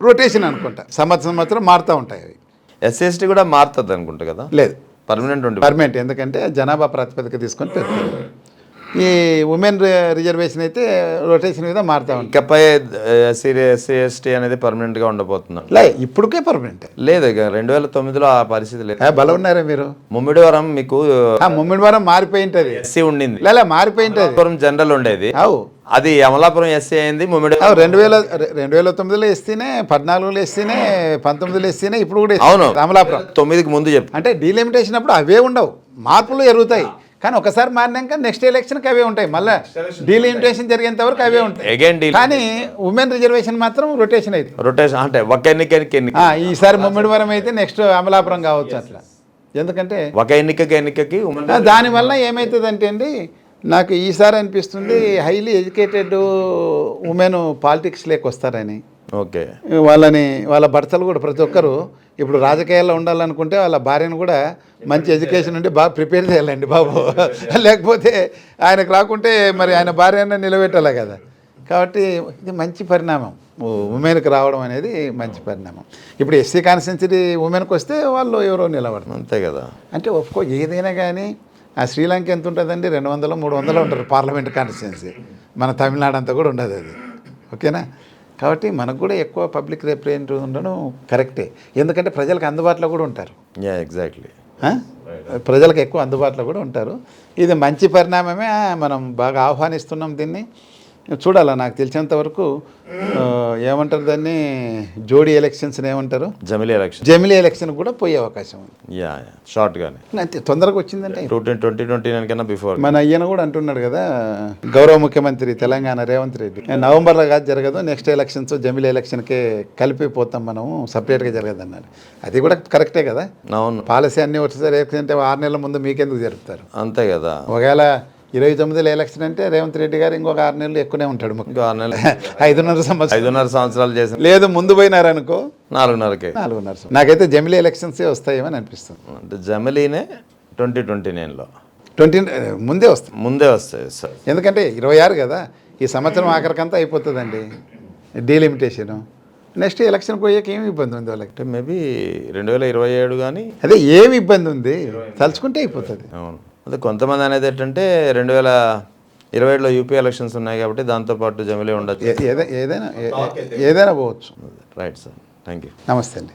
రొటేషన్ అనుకుంటా, సంవత్సరం మారుతూ ఉంటాయి అవి. ఎస్సీ ఎస్టీ కూడా మారుతుంది అనుకుంటా కదా? లేదు, పర్మనెంట్. పర్మనెంట్ ఎందుకంటే జనాభా ప్రాతిపదిక తీసుకొని పెడతారు. ఈ ఉమెన్ రిజర్వేషన్ అయితే రొటేషన్ మీద మారుతా ఉంటుంది. ఇకపై ఎస్సీ ఎస్టీ అనేది పర్మనెంట్గా ఉండబోతున్నాం. ఇప్పటికే పర్మనెంట్ లేదు ఇక 2009లో ఆ పరిస్థితి లేదు. బలం ఉన్నారా మీరు? ముమ్మిడివరం మీకు ముమ్మిడివరం మారిపోయి ఉంటుంది, ఎస్సీ ఉండింది, మారిపోయి ఉంటుంది. అమలాపురం జనరల్ ఉండేది, అవు అది అమలాపురం ఎస్సీ అయింది. ముమ్మిడివరం 2009లో ఎస్తేనే, 14లో ఎస్తేనే, 19లో ఎస్తేనే, ఇప్పుడు కూడా అవును అమలాపురం 9కి ముందు చెప్పు. అంటే డీలిమిటేషన్ అప్పుడు అవే ఉండవు, మార్పులు జరుగుతాయి. కానీ ఒకసారి మారినాక నెక్స్ట్ ఎలక్షన్కి అవే ఉంటాయి, మళ్ళీ డీలిమిటేషన్ జరిగేంత వరకు అవే ఉంటాయి. అగైన్ కానీ ఉమెన్ రిజర్వేషన్ మాత్రం రొటేషన్ అయితే రొటేషన్ అంటే ఒక ఎన్నికకి ఈసారి ముమ్మిడివరం అయితే నెక్స్ట్ అమలాపురం కావచ్చు అట్లా. ఎందుకంటే ఒక ఎన్నికకి దానివల్ల ఏమవుతుందంటే అండి, నాకు ఈసారి అనిపిస్తుంది హైలీ ఎడ్యుకేటెడ్ ఉమెన్ పాలిటిక్స్లోకి వస్తారని. ఓకే, వాళ్ళ భర్తలు కూడా ప్రతి ఒక్కరు ఇప్పుడు రాజకీయాల్లో ఉండాలనుకుంటే వాళ్ళ భార్యను కూడా మంచి ఎడ్యుకేషన్ ఉండి బాగా ప్రిపేర్ చేయాలండి బాబు. లేకపోతే ఆయనకు రాకుంటే మరి ఆయన భార్యను నిలబెట్టాలి కదా. కాబట్టి ఇది మంచి పరిణామం, ఉమెన్కి రావడం అనేది మంచి పరిణామం. ఇప్పుడు ఎస్సీ కాన్స్టిట్యున్సీ ఉమెన్కి వస్తే వాళ్ళు ఎవరో నిలబడతారు, అంతే కదా. అంటే ఒప్పుకో ఏదైనా కానీ ఆ శ్రీలంక ఎంత ఉంటుందండి, 200 300 ఉంటారు పార్లమెంట్ కాన్స్టిట్యున్సీ. మన తమిళనాడు అంతా కూడా ఉండదు అది, ఓకేనా. కాబట్టి మనకు కూడా ఎక్కువ పబ్లిక్ రిప్రజెంటేటివ్ ఉండడం కరెక్టే, ఎందుకంటే ప్రజలకు అందుబాటులో కూడా ఉంటారు. ఎగ్జాక్ట్లీ, ప్రజలకు ఎక్కువ అందుబాటులో కూడా ఉంటారు. ఇది మంచి పరిణామమే, మనం బాగా ఆహ్వానిస్తున్నాం దీన్ని. చూడాలా, నాకు తెలిసినంత వరకు ఏమంటారు దాన్ని, జోడీ ఎలక్షన్స్ ఏమంటారు, జమిలీ ఎలక్షన్ కూడా పోయే అవకాశం ఉంది. షార్ట్ గానే అంతే, తొందరగా వచ్చిందంటే 2029 కన్నా బిఫోర్. మన అయ్యన కూడా అంటున్నాడు కదా, గౌరవ ముఖ్యమంత్రి తెలంగాణ రేవంత్ రెడ్డి, నవంబర్లో కాదు జరగదు, నెక్స్ట్ ఎలక్షన్స్ జమిలీ ఎలక్షన్కే కలిపిపోతాం మనము, సపరేట్గా జరగదు అన్నాడు. అది కూడా కరెక్టే కదా. అవును, పాలసీ అన్నీ వచ్చేసరి అంటే 6 నెలల ముందు మీకెందుకు జరుపుతారు, అంతే కదా. ఒకవేళ 29లో ఎలక్షన్ అంటే రేవంత్ రెడ్డి గారు ఇంకొక 6 నెలలు ఎక్కువనే ఉంటాడు, 5.5 సంవత్సరాలు చేసి లేదు ముందు పోయినారనుకో 4.5కే. నాకైతే జమిలీ ఎలక్షన్సే వస్తాయేమని అనిపిస్తుంది. అంటే జమిలీనే 2029లో ముందే వస్తాయి సార్. ఎందుకంటే 26 కదా, ఈ సంవత్సరం ఆఖరికంతా అయిపోతుందండి డీలిమిటేషను. నెక్స్ట్ ఎలక్షన్ పోయాక ఏమి ఇబ్బంది ఉంది వాళ్ళకి, అంటే మేబీ 2027 కానీ అదే ఏమి ఇబ్బంది ఉంది, తలుచుకుంటే అయిపోతుంది. అవును, అదే కొంతమంది అనేది ఏంటంటే 2027లో యూపీ ఎలక్షన్స్ ఉన్నాయి కాబట్టి దాంతోపాటు జమిలీ ఉండొచ్చు, ఏదైనా పోవచ్చు. Right sir, thank you. నమస్తే అండి.